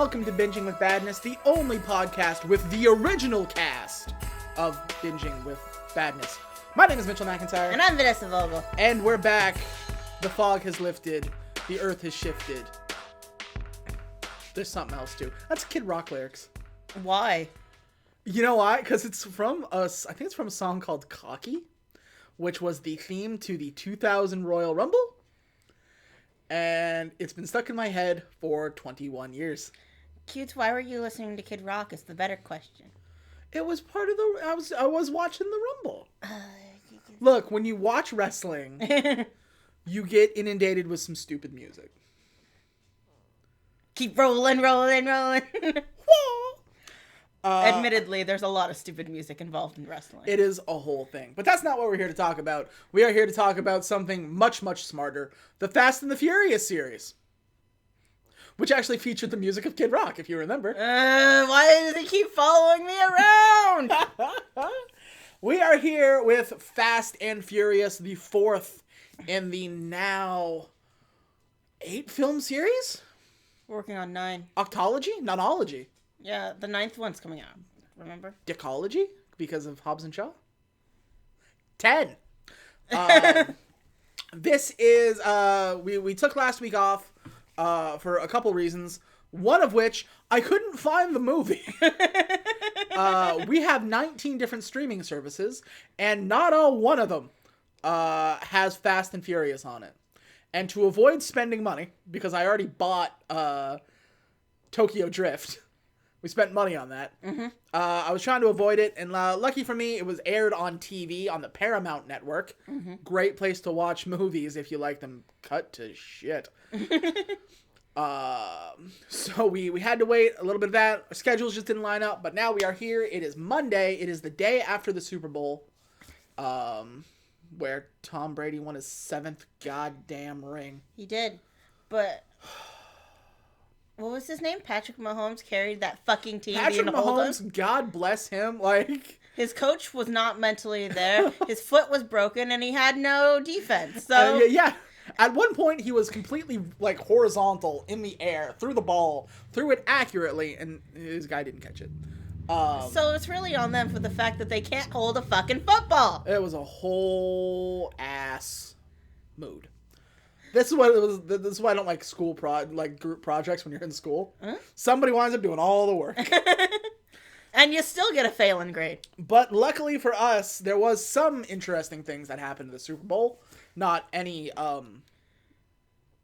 welcome to Binging with Badness, the only podcast with the original cast of Binging with Badness. My name is Mitchell McIntyre. And I'm Vanessa Vogel. And we're back. The fog has lifted. The earth has shifted. There's something else too. That's Kid Rock lyrics. Why? You know why? Because it's from I think it's from a song called Cocky, which was the theme to the 2000 Royal Rumble. And it's been stuck in my head for 21 years. Cutes, why were you listening to Kid Rock is the better question. It was part of the... I was watching the Rumble. Look, when you watch wrestling, you get inundated with some stupid music. Keep rolling. Admittedly, there's a lot of stupid music involved in wrestling. It is a whole thing. But that's not what we're here to talk about. We are here to talk about something much, much smarter. The Fast and the Furious series. Which actually featured the music of Kid Rock, if you remember. Why does he keep following me around? We are here with Fast and Furious, the fourth in the now 8-film series? Working on 9. Octology? Nonology. Yeah, the 9th one's coming out. Remember? Dicology? Because of Hobbs and Shaw? 10. This is, we took last week off for a couple reasons. One of which, I couldn't find the movie. We have 19 different streaming services, and not one of them has Fast and Furious on it. And to avoid spending money, because I already bought Tokyo Drift, we spent money on that. Mm-hmm. I was trying to avoid it, and lucky for me, it was aired on TV on the Paramount Network. Mm-hmm. Great place to watch movies if you like them cut to shit. So we had to wait a little bit of that. Our schedules just didn't line up, but now we are here. It is Monday. It is the day after the Super Bowl, where Tom Brady won his 7th goddamn ring. He did, but... What was his name? Patrick Mahomes carried that fucking team. Patrick Mahomes, God bless him. Like, his coach was not mentally there. His foot was broken, and he had no defense. So yeah. At one point, he was completely like horizontal in the air, threw the ball, threw it accurately, and his guy didn't catch it. So it's really on them for the fact that they can't hold a fucking football. It was a whole ass mood. This is what it was. This is why I don't like group projects when you're in school. Huh? Somebody winds up doing all the work, and you still get a failing grade. But luckily for us, there was some interesting things that happened at the Super Bowl. Not any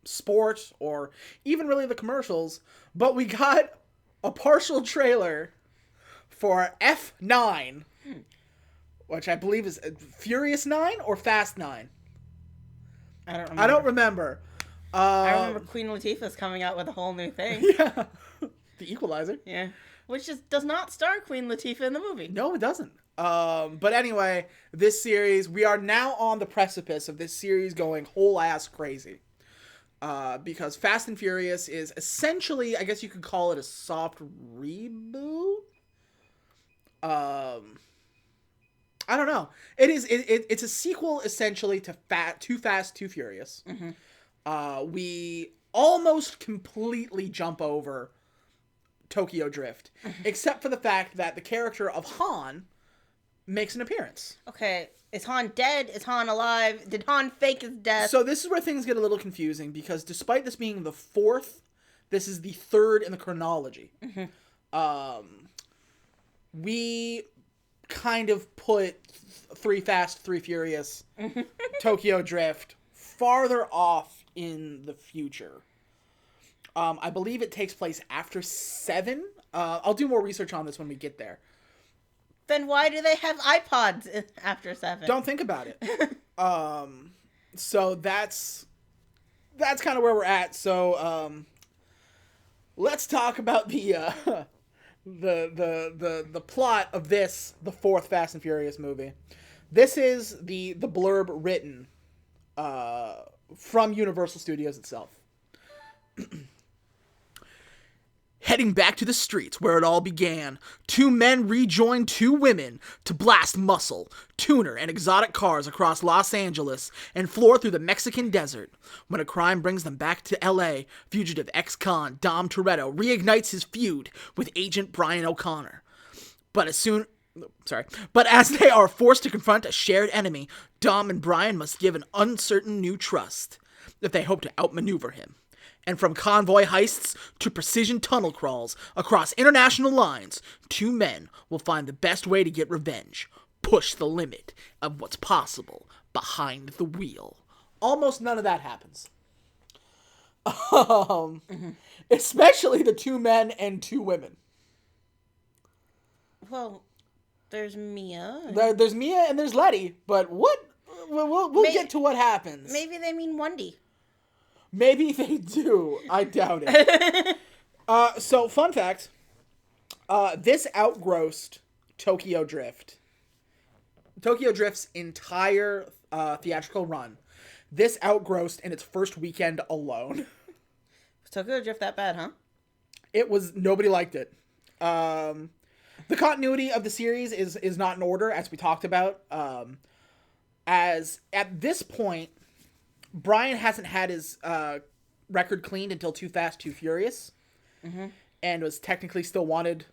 sport or even really the commercials, but we got a partial trailer for F9, which I believe is Furious 9 or Fast 9. I don't remember. I remember Queen Latifah's coming out with a whole new thing. Yeah. The Equalizer. Yeah. Which does not star Queen Latifah in the movie. No, it doesn't. But anyway, this series, we are now on the precipice of this series going whole ass crazy. Because Fast and Furious is essentially, I guess you could call it a soft reboot. I don't know. It's a sequel essentially to Too Fast, Too Furious. Mm-hmm. We almost completely jump over Tokyo Drift, except for the fact that the character of Han makes an appearance. Okay, is Han dead? Is Han alive? Did Han fake his death? So this is where things get a little confusing, because despite this being the 4th, this is the 3rd in the chronology. Mm-hmm. We kind of put 3 Fast, 3 Furious, Tokyo Drift farther off in the future. I believe it takes place after 7. I'll do more research on this when we get there. Then why do they have iPods after 7? Don't think about it. So that's kind of where we're at. So let's talk about the plot of this, the 4th Fast and Furious movie. This is the blurb written from Universal Studios itself. Heading back to the streets where it all began, two men rejoin two women to blast muscle, tuner, and exotic cars across Los Angeles and floor through the Mexican desert. When a crime brings them back to LA, fugitive ex-con Dom Toretto reignites his feud with Agent Brian O'Connor. But as they are forced to confront a shared enemy, Dom and Brian must give an uncertain new trust if they hope to outmaneuver him. And from convoy heists to precision tunnel crawls across international lines, two men will find the best way to get revenge. Push the limit of what's possible behind the wheel. Almost none of that happens. Especially the two men and two women. Well, there's Mia. There's Mia and there's Letty, but what? We'll get to what happens. Maybe they mean Wendy. Maybe they do. I doubt it. So, fun fact. This outgrossed Tokyo Drift. Tokyo Drift's entire theatrical run. This outgrossed in its first weekend alone. Was Tokyo Drift that bad, huh? It was... Nobody liked it. The continuity of the series is not in order, as we talked about. As at this point... Brian hasn't had his record cleaned until Too Fast, Too Furious, and was technically still wanted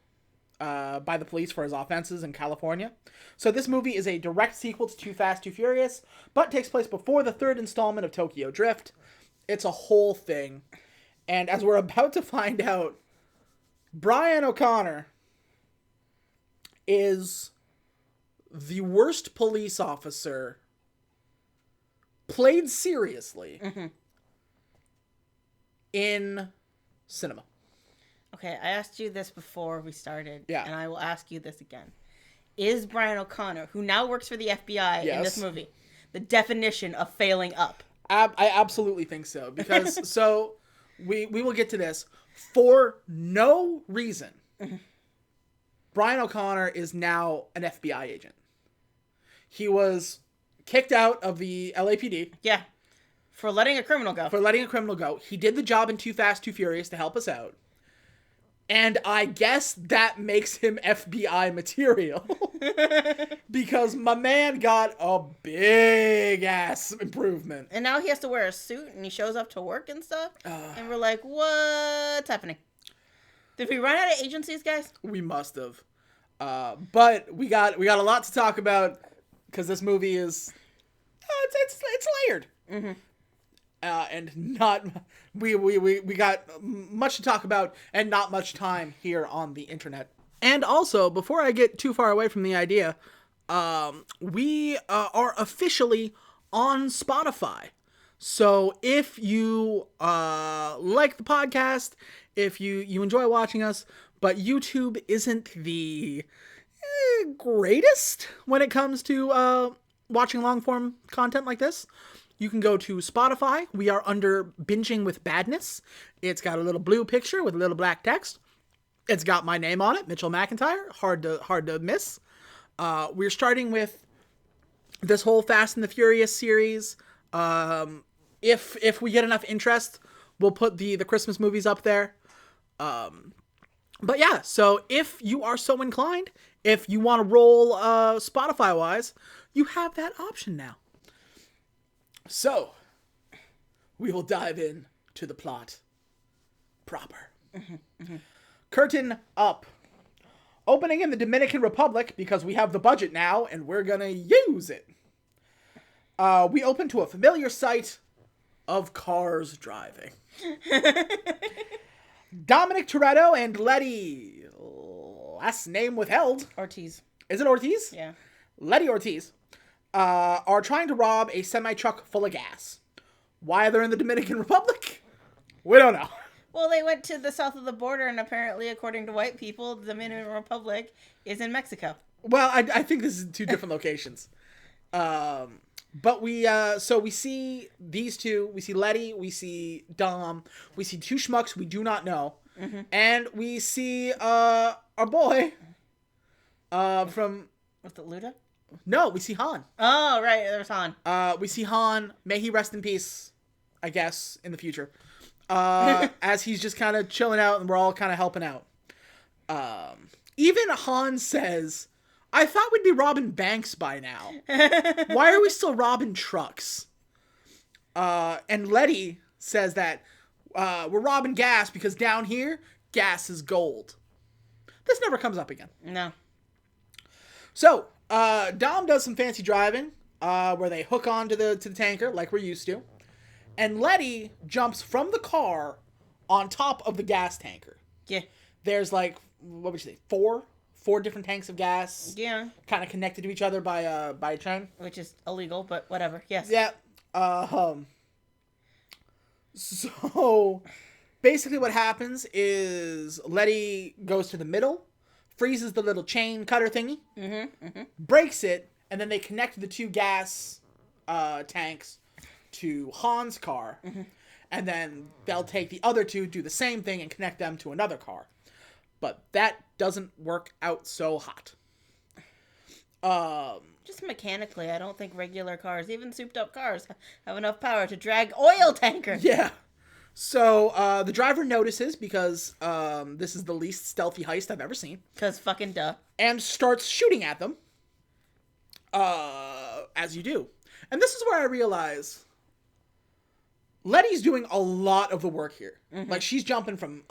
by the police for his offenses in California. So this movie is a direct sequel to Too Fast, Too Furious, but takes place before the third installment of Tokyo Drift. It's a whole thing. And as we're about to find out, Brian O'Connor is the worst police officer played seriously in cinema. Okay, I asked you this before we started, yeah, and I will ask you this again. Is Brian O'Connor, who now works for the FBI in this movie, the definition of failing up? I absolutely think so, because so we will get to this. For no reason, Brian O'Connor is now an FBI agent. He was kicked out of the LAPD. Yeah. For letting a criminal go. He did the job in Too Fast, Too Furious to help us out. And I guess that makes him FBI material. Because my man got a big ass improvement. And now he has to wear a suit and he shows up to work and stuff. And we're like, what's happening? Did we run out of agencies, guys? We must have. But we got a lot to talk about. Because this movie is, it's layered, and not we got much to talk about and not much time here on the internet. And also, before I get too far away from the idea, we are officially on Spotify. So if you like the podcast, if you enjoy watching us, but YouTube isn't the greatest when it comes to watching long-form content like this, you can go to Spotify. We are under Binging with Badness. It's got a little blue picture with a little black text. It's got my name on it, Mitchell McIntyre. Hard to miss. We're starting with this whole Fast and the Furious series. If we get enough interest, we'll put the Christmas movies up there. But yeah, so if you are so inclined, if you want to roll Spotify-wise, you have that option now. So, we will dive in to the plot proper. Curtain up. Opening in the Dominican Republic, because we have the budget now, and we're gonna use it. We open to a familiar sight of cars driving. Dominic Toretto and Letty, last name withheld. Ortiz. Is it Ortiz? Yeah. Letty Ortiz are trying to rob a semi-truck full of gas. Why they're in the Dominican Republic? We don't know. Well, they went to the south of the border, and apparently, according to white people, the Dominican Republic is in Mexico. Well, I think this is two different locations. But we see these two. We see Letty. We see Dom. We see two schmucks we do not know. And we see our boy from... Was it Luda? No, we see Han. Oh, right. There's Han. We see Han. May he rest in peace, I guess, in the future. as he's just kind of chilling out and we're all kind of helping out. Even Han says, I thought we'd be robbing banks by now. Why are we still robbing trucks? And Letty says that we're robbing gas because down here, gas is gold. This never comes up again. No. So, Dom does some fancy driving, where they hook onto the tanker like we're used to. And Letty jumps from the car on top of the gas tanker. Yeah. There's like, what would you say, four different tanks of gas. Yeah. Kind of connected to each other by a chain. Which is illegal, but whatever. Yes. Yeah. So, basically what happens is Letty goes to the middle, freezes the little chain cutter thingy, breaks it, and then they connect the two gas tanks to Han's car, and then they'll take the other two, do the same thing, and connect them to another car. But that doesn't work out so hot. Just mechanically, I don't think regular cars, even souped-up cars, have enough power to drag oil tankers. Yeah. So, the driver notices, because this is the least stealthy heist I've ever seen. Because fucking duh. And starts shooting at them. As you do. And this is where I realize Letty's doing a lot of the work here. Like, she's jumping from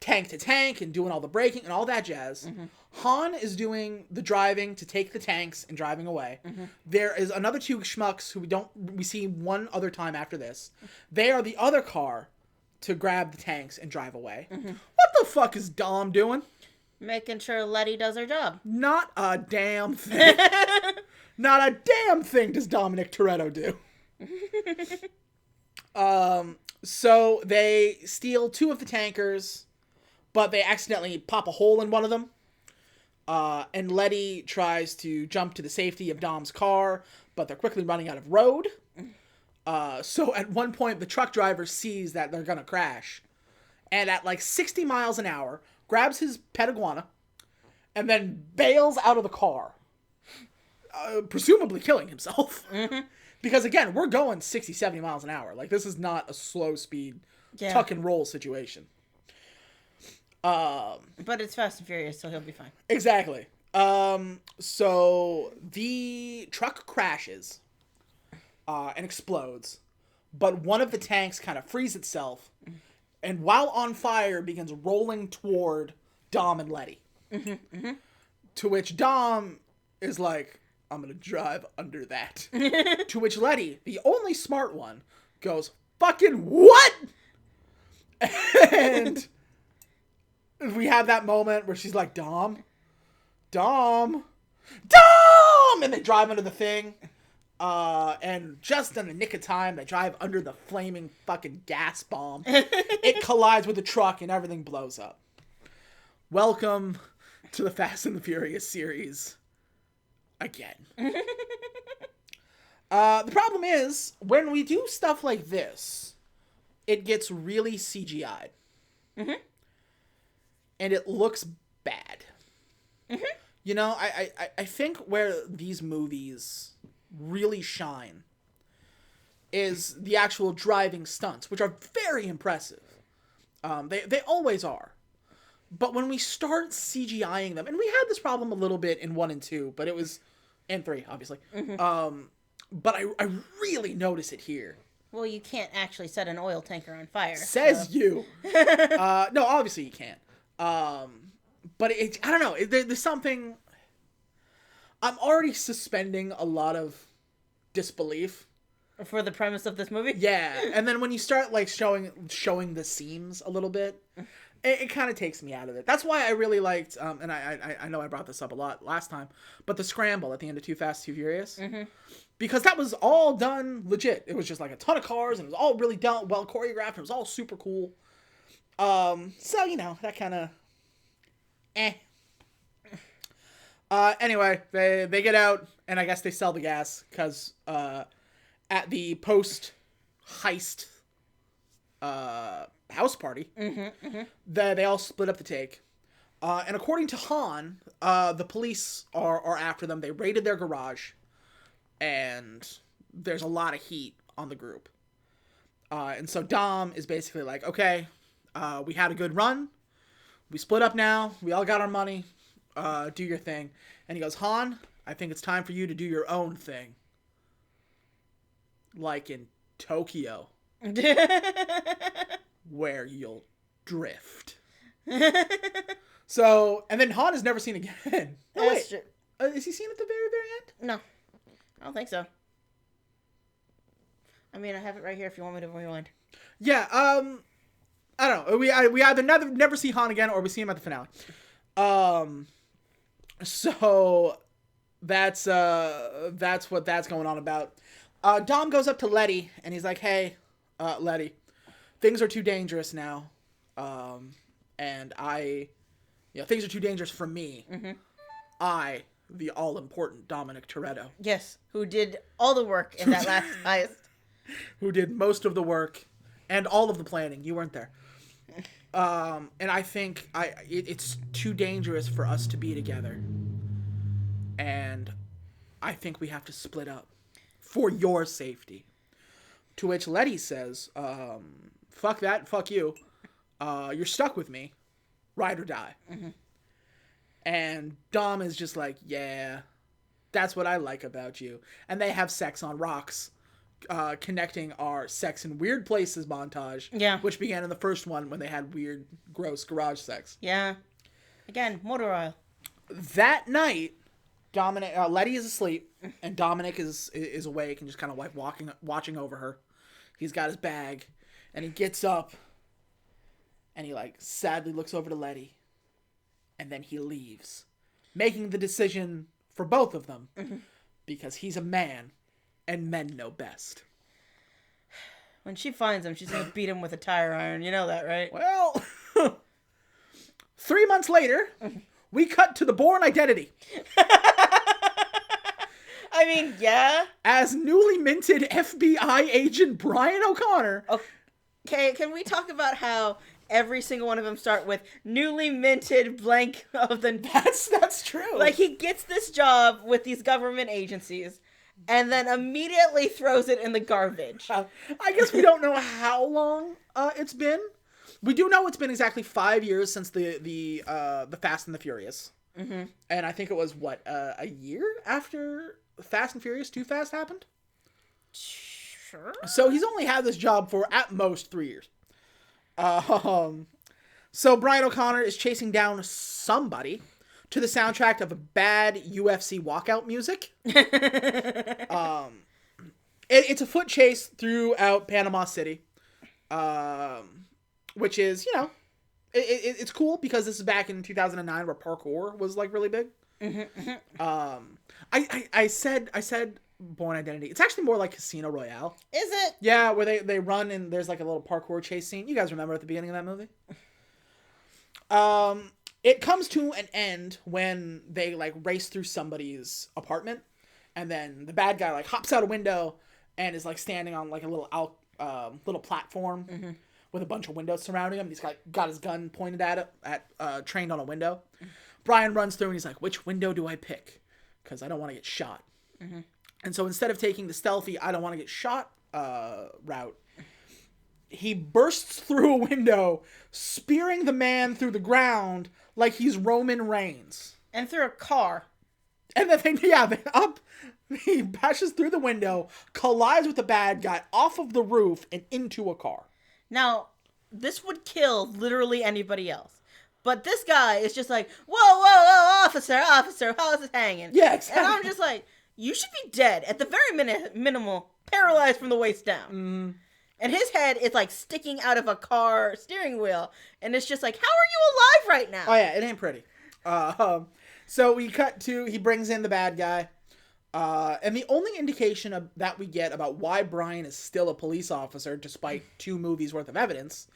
tank to tank and doing all the braking and all that jazz. Han is doing the driving to take the tanks and driving away. There is another two schmucks who we see one other time after this. They are the other car to grab the tanks and drive away. What the fuck is Dom doing? Making sure Letty does her job. Not a damn thing. Not a damn thing does Dominic Toretto do. So they steal two of the tankers, but they accidentally pop a hole in one of them. And Letty tries to jump to the safety of Dom's car, but they're quickly running out of road. So at one point, the truck driver sees that they're gonna crash. And at like 60 miles an hour, grabs his pet iguana, and then bails out of the car. Presumably killing himself. Because again, we're going 60, 70 miles an hour. Like, this is not a slow speed, tuck and roll situation. But it's Fast and Furious, so he'll be fine. Exactly. So the truck crashes and explodes, but one of the tanks kind of frees itself, and while on fire, begins rolling toward Dom and Letty. To which Dom is like, I'm gonna drive under that. To which Letty, the only smart one, goes, fucking what? And we have that moment where she's like, Dom! And they drive under the thing. And just in the nick of time, they drive under the flaming fucking gas bomb. It collides with the truck and everything blows up. Welcome to the Fast and the Furious series. Again. The problem is, when we do stuff like this, it gets really CGI'd. And it looks bad. You know, I think where these movies really shine is the actual driving stunts, which are very impressive. They always are. But when we start CGIing them, and we had this problem a little bit in 1 and 2, but it was in 3, obviously. But I really notice it here. Well, you can't actually set an oil tanker on fire. Says you. No, obviously you can't. But I don't know. There's something. I'm already suspending a lot of disbelief for the premise of this movie. Yeah, and then when you start like showing the seams a little bit, it kind of takes me out of it. That's why I really liked, and I know I brought this up a lot last time, but the scramble at the end of Too Fast, Too Furious, because that was all done legit. It was just like a ton of cars, and it was all really done well choreographed. And it was all super cool. So you know that kind of, Anyway, they get out, and I guess they sell the gas because at the post heist house party, they all split up the take. And according to Han, the police are after them. They raided their garage, and there's a lot of heat on the group. And so Dom is basically like, okay, we had a good run. We split up now. We all got our money. Do your thing. And he goes, Han, I think it's time for you to do your own thing. Like in Tokyo. Where you'll drift. So, and then Han is never seen again. Oh, wait. Is he seen at the very, very end? No. I don't think so. I mean, I have it right here if you want me to rewind. Yeah, I don't know. We either never see Han again or we see him at the finale. So that's what that's going on about. Dom goes up to Letty and he's like, "Hey, Letty, things are too dangerous now. And things are too dangerous for me. Mm-hmm. I, the all-important Dominic Toretto." Yes, who did all the work in that last heist. Who did most of the work and all of the planning. You weren't there. And I think it's too dangerous for us to be together. And I think we have to split up for your safety. To which Letty says, fuck that, fuck you. You're stuck with me. Ride or die. Mm-hmm. And Dom is just like, yeah, that's what I like about you. And they have sex on rocks. Connecting our sex in weird places montage. Yeah. Which began in the first one when they had weird, gross garage sex. Yeah. Again, motor oil. That night, Letty is asleep, and Dominic is awake and just kind of like watching over her. He's got his bag, and he gets up, and he like sadly looks over to Letty, and then he leaves, making the decision for both of them, because he's a man. And men know best. When she finds him, she's going to beat him with a tire iron. You know that, right? Well, 3 months later, we cut to the Bourne Identity. I mean, yeah. As newly minted FBI agent Brian O'Connor. Okay, can we talk about how every single one of them start with newly minted blank of the... That's true. Like, he gets this job with these government agencies. And then immediately throws it in the garbage. I guess we don't know how long it's been. We do know it's been exactly 5 years since the Fast and the Furious. Mm-hmm. And I think it was, a year after Fast and Furious 2 Fast happened? Sure. So he's only had this job for, at most, 3 years. So Brian O'Connor is chasing down somebody to the soundtrack of a bad UFC walkout music. It's a foot chase throughout Panama City, which is, it's cool because this is back in 2009 where parkour was like really big. Mm-hmm. I said Bourne Identity. It's actually more like Casino Royale. Is it? Yeah, where they run and there's like a little parkour chase scene. You guys remember at the beginning of that movie? It comes to an end when they like race through somebody's apartment, and then the bad guy like hops out a window and is like standing on like a little platform with a bunch of windows surrounding him. He's got his gun pointed at it, trained on a window. Brian runs through and he's like, "Which window do I pick? Because I don't want to get shot." Mm-hmm. And so instead of taking the stealthy, I don't want to get shot route, he bursts through a window, spearing the man through the ground like he's Roman Reigns. And through a car. And then he bashes through the window, collides with the bad guy off of the roof and into a car. Now, this would kill literally anybody else. But this guy is just like, whoa, officer, how's it hanging? Yeah, exactly. And I'm just like, you should be dead at the very minimal, paralyzed from the waist down. Mm. And his head is like sticking out of a car steering wheel. And it's just like, how are you alive right now? Oh, yeah, it ain't pretty. So we cut to, he brings in the bad guy. And the only indication that we get about why Brian is still a police officer, despite 2 movies worth of evidence,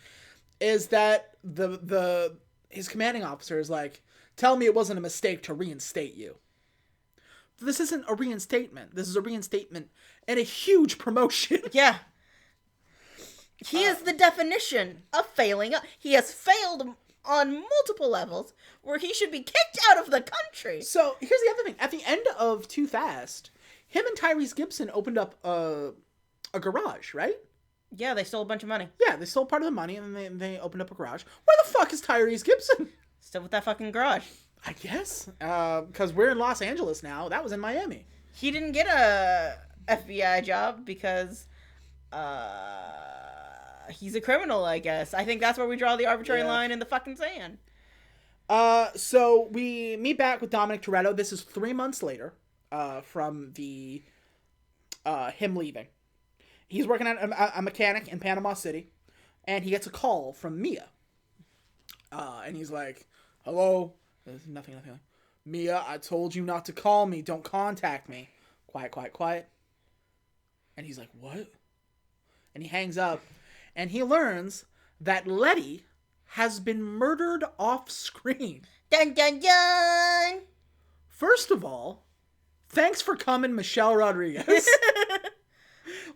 is that his commanding officer is like, "Tell me it wasn't a mistake to reinstate you." This isn't a reinstatement. This is a reinstatement and a huge promotion. Yeah. He is the definition of failing. He has failed on multiple levels where he should be kicked out of the country. So here's the other thing. At the end of Too Fast, him and Tyrese Gibson opened up a garage, right? Yeah, they stole a bunch of money. Yeah, they stole part of the money and then they opened up a garage. Where the fuck is Tyrese Gibson? Still with that fucking garage. I guess. Because we're in Los Angeles now. That was in Miami. He didn't get a FBI job because he's a criminal, I guess. I think that's where we draw the arbitrary line in the fucking sand. So we meet back with Dominic Toretto. This is 3 months later from the him leaving. He's working at a mechanic in Panama City, and he gets a call from Mia. And he's like, hello? There's nothing. Mia, I told you not to call me. Don't contact me. Quiet. And he's like, what? And he hangs up, and he learns that Letty has been murdered off screen. Dun dun dun! First of all, thanks for coming, Michelle Rodriguez.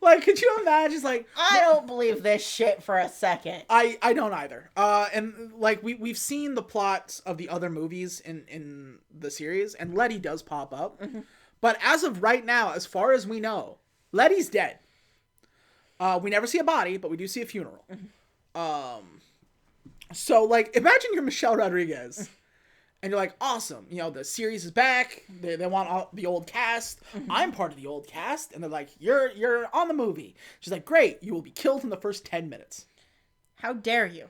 Like, could you imagine? Like, I don't believe this shit for a second. I don't either. And like we've seen the plots of the other movies in the series, and Letty does pop up. Mm-hmm. But as of right now, as far as we know, Letty's dead. We never see a body, but we do see a funeral. Mm-hmm. So like, imagine you're Michelle Rodriguez. And you're like, awesome, the series is back. They want all the old cast. Mm-hmm. I'm part of the old cast. And they're like, you're on the movie. She's like, great, you will be killed in the first 10 minutes. How dare you?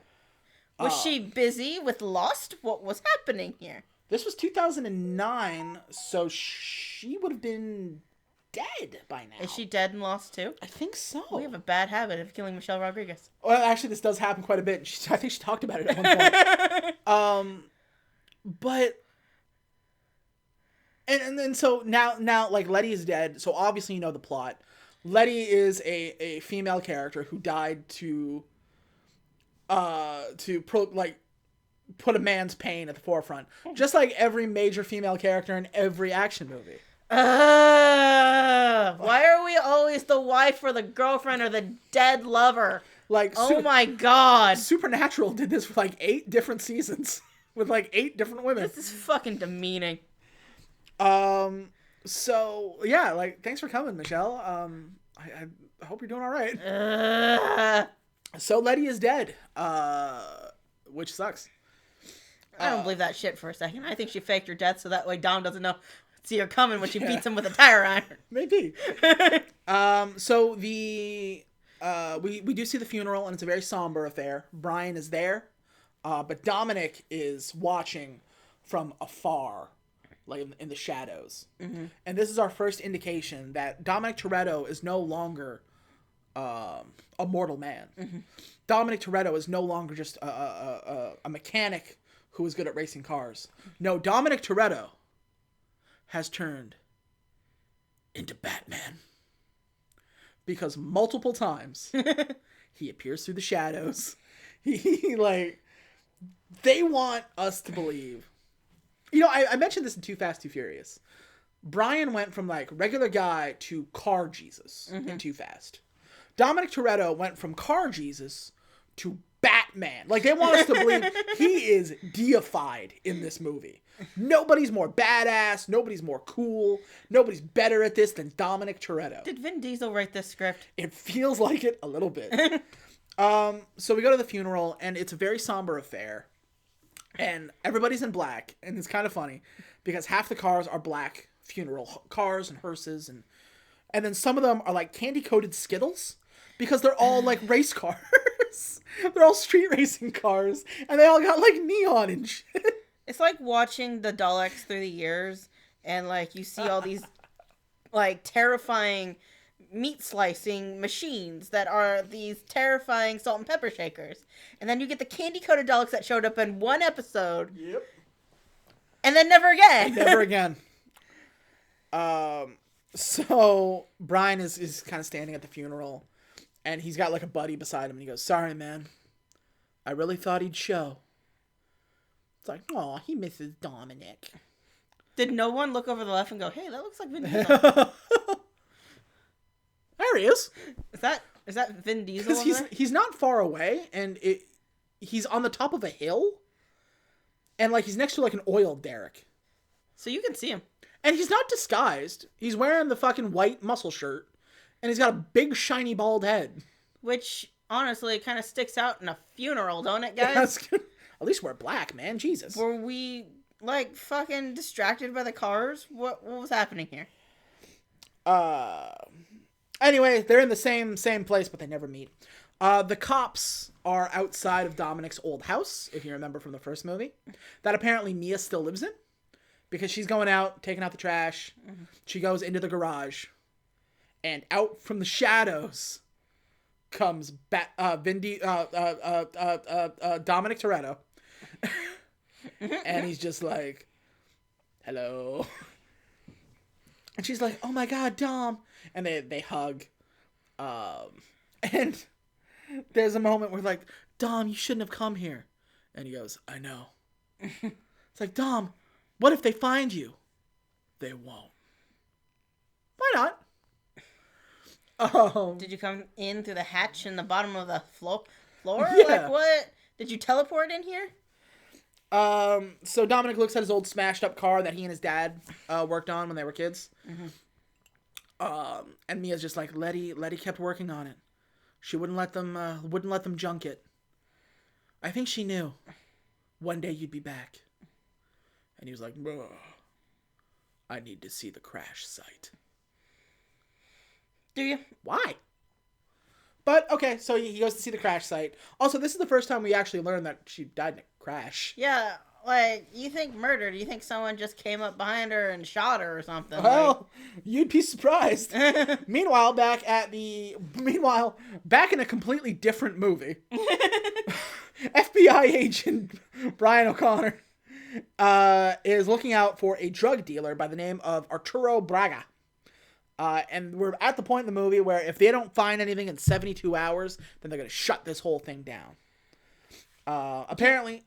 Was she busy with Lost? What was happening here? This was 2009, so she would have been dead by now. Is she dead in Lost too? I think so. We have a bad habit of killing Michelle Rodriguez. Well, actually, this does happen quite a bit. I think she talked about it at one point. But and then so now like Letty is dead, so obviously you know the plot. Letty is a female character who died to put a man's pain at the forefront, just like every major female character in every action movie. Why are we always the wife or the girlfriend or the dead lover? Like, oh my god, Supernatural did this for like 8 different seasons. With like 8 different women. This is fucking demeaning. So yeah, like, thanks for coming, Michelle. I hope you're doing all right. So Letty is dead. Which sucks. I don't believe that shit for a second. I think she faked her death so that way Dom doesn't see her coming when she beats him with a tire iron. Maybe. So we do see the funeral, and it's a very somber affair. Brian is there. But Dominic is watching from afar, like in the shadows. Mm-hmm. And this is our first indication that Dominic Toretto is no longer a mortal man. Mm-hmm. Dominic Toretto is no longer just a mechanic who is good at racing cars. No, Dominic Toretto has turned into Batman. Because multiple times he appears through the shadows. They want us to believe. I mentioned this in Too Fast, Too Furious. Brian went from like regular guy to car Jesus in Too Fast. Dominic Toretto went from car Jesus to Batman. Like, they want us to believe he is deified in this movie. Nobody's more badass. Nobody's more cool. Nobody's better at this than Dominic Toretto. Did Vin Diesel write this script? It feels like it a little bit. So we go to the funeral, and it's a very somber affair. And everybody's in black, and it's kind of funny because half the cars are black funeral cars and hearses, and then some of them are like candy-coated Skittles because they're all like race cars. They're all street racing cars, and they all got like neon and shit. It's like watching the Daleks through the years, and like you see all these like terrifying meat slicing machines that are these terrifying salt and pepper shakers. And then you get the candy-coated Daleks that showed up in one episode. Yep. And then never again. Never again. So Brian is kind of standing at the funeral, and he's got like a buddy beside him, and he goes, "Sorry, man. I really thought he'd show." It's like, "Aw, he misses Dominic." Did no one look over the left and go, "Hey, that looks like Vin Diesel"? There he is. Is that Vin Diesel? He's not far away, and he's on the top of a hill, and like he's next to like an oil derrick, so you can see him. And he's not disguised. He's wearing the fucking white muscle shirt, and he's got a big shiny bald head. Which, honestly, kind of sticks out in a funeral, don't it, guys? At least we're black, man. Jesus. Were we, like, fucking distracted by the cars? What was happening here? Anyway, they're in the same place, but they never meet. The cops are outside of Dominic's old house, if you remember from the first movie, that apparently Mia still lives in, because she's going out, taking out the trash. Mm-hmm. She goes into the garage, and out from the shadows comes Dominic Toretto, and he's just like, "Hello," and she's like, "Oh my God, Dom," and they hug, and there's a moment where like, "Dom, you shouldn't have come here," and he goes, "I know." It's like, "Dom, what if they find you?" "They won't." "Why not?" Did you come in through the hatch in the bottom of the floor? Yeah. Like, what? Did you teleport in here? So Dominic looks at his old smashed up car that he and his dad worked on when they were kids. Mm-hmm. And Mia's just like, Letty kept working on it. She wouldn't let them junk it. I think she knew one day you'd be back. And he was like, "Ugh, I need to see the crash site." Do you? Why? But, okay, so he goes to see the crash site. Also, this is the first time we actually learned that she died in a crash. Yeah, like, you think murder. Do you think someone just came up behind her and shot her or something? Well, you'd be surprised. Meanwhile, back in a completely different movie, FBI agent Brian O'Connor is looking out for a drug dealer by the name of Arturo Braga. And we're at the point in the movie where if they don't find anything in 72 hours, then they're going to shut this whole thing down. Apparently...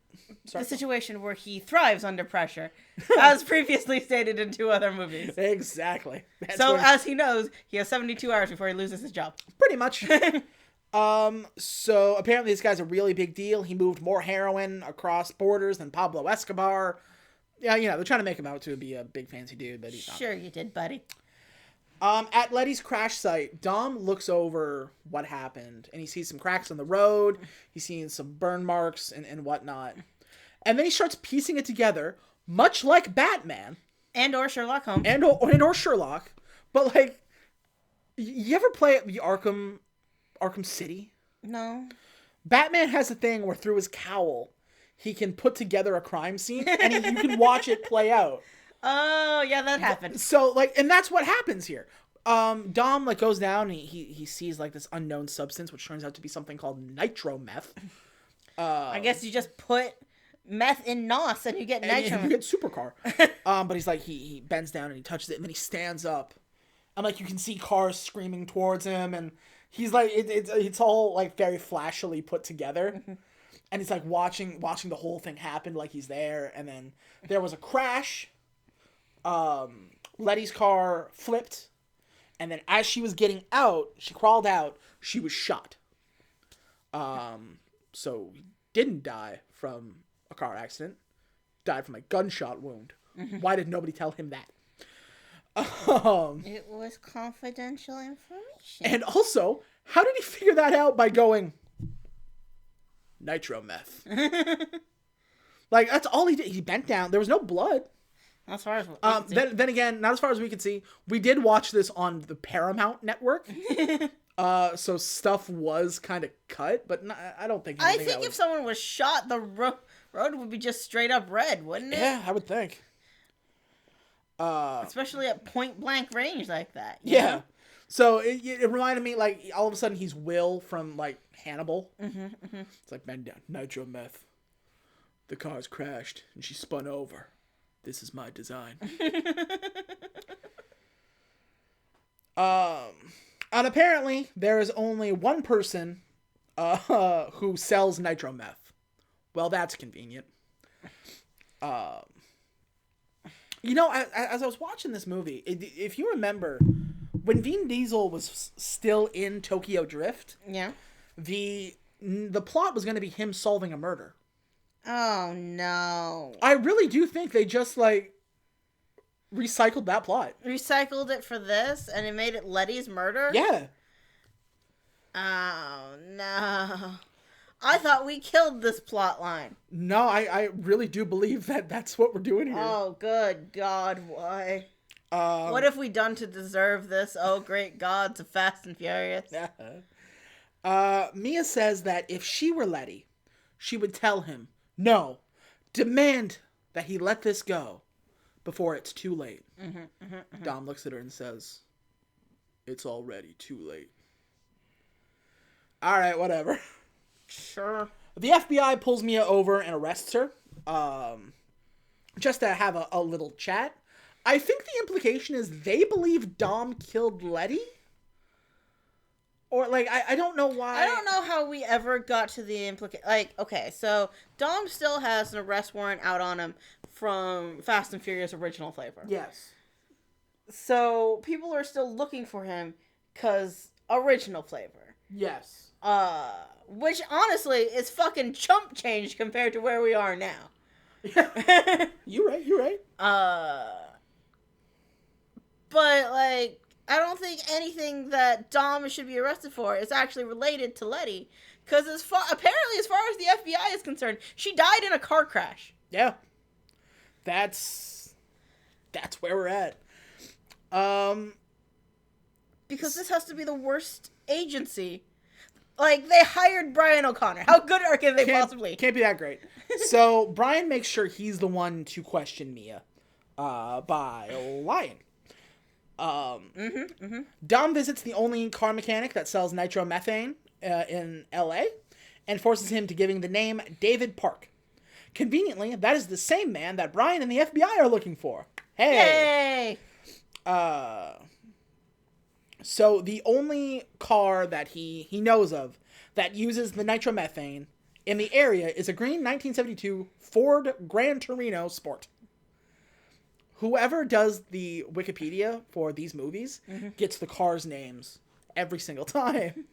The situation where he thrives under pressure, as previously stated in 2 other movies. Exactly. As he knows, he has 72 hours before he loses his job. Pretty much. So apparently this guy's a really big deal. He moved more heroin across borders than Pablo Escobar. Yeah, they're trying to make him out to be a big fancy dude, but he's not. Sure you did, buddy. At Letty's crash site, Dom looks over what happened, and he sees some cracks on the road. He's seeing some burn marks and whatnot. And then he starts piecing it together, much like Batman. And or Sherlock Holmes. And or Sherlock. But, like, you ever play the Arkham City? No. Batman has a thing where through his cowl, he can put together a crime scene, and you can watch it play out. Oh, yeah, that happened. So, like, and that's what happens here. Dom, like, goes down, and he sees, like, this unknown substance, which turns out to be something called nitrometh. I guess you just put meth in NOS and you get nitro. You get supercar. But he's like, he bends down and he touches it, and then he stands up. And, like, you can see cars screaming towards him, and he's like, it's all, like, very flashily put together. And he's, like, watching the whole thing happen, like he's there, and then there was a crash. Letty's car flipped, and then as she was getting out, she crawled out, she was shot. So he didn't die from a car accident, died from a gunshot wound. Mm-hmm. Why did nobody tell him that? It was confidential information. And also, how did he figure that out by going nitrometh? Like, that's all he did. He bent down. There was no blood. As far as then again, not as far as we could see. We did watch this on the Paramount network, so stuff was kind of cut. But I don't think. I think if someone was shot, the road would be just straight up red, wouldn't it? Yeah, I would think. Especially at point blank range like that. Yeah. Know? So it reminded me, like, all of a sudden he's Will from, like, Hannibal. It's like, bend down, nitrometh. The car's crashed and she spun over. This is my design. And apparently, there is only one person who sells nitrometh. Well, that's convenient. As I was watching this movie, if you remember, when Vin Diesel was still in Tokyo Drift, yeah, the plot was going to be him solving a murder. Oh, no. I really do think they just, like, recycled that plot. Recycled it for this, and it made it Letty's murder? Yeah. Oh, no. I thought we killed this plot line. No, I really do believe that that's what we're doing here. Oh, good God, why? What have we done to deserve this? Oh, great gods of Fast and Furious. Mia says that if she were Letty, she would tell him, no, demand that he let this go before it's too late. Dom looks at her and says, it's already too late. All right, whatever. Sure. The FBI pulls Mia over and arrests her, just to have a little chat. I think the implication is they believe Dom killed Letty? Or, like, I don't know why. I don't know how we ever got to the implication. Like, okay, so Dom still has an arrest warrant out on him from Fast and Furious original flavor. Yes. So people are still looking for him because original flavor. Yes. Which honestly is fucking chump change compared to where we are now. Yeah. You're right. But, like, I don't think anything that Dom should be arrested for is actually related to Letty. Because apparently, as far as the FBI is concerned, she died in a car crash. Yeah. That's where we're at. Because this has to be the worst agency. Like, they hired Brian O'Connor. How good can they possibly? Can't be that great. So, Brian makes sure he's the one to question Mia by lying. Dom visits the only car mechanic that sells nitromethane in L.A. and forces him to giving the name David Park. Conveniently, that is the same man that Brian and the FBI are looking for. Hey! Yay! So the only car that he knows of that uses the nitromethane in the area is a green 1972 Ford Gran Torino Sport. Whoever does the Wikipedia for these movies gets the cars' names every single time.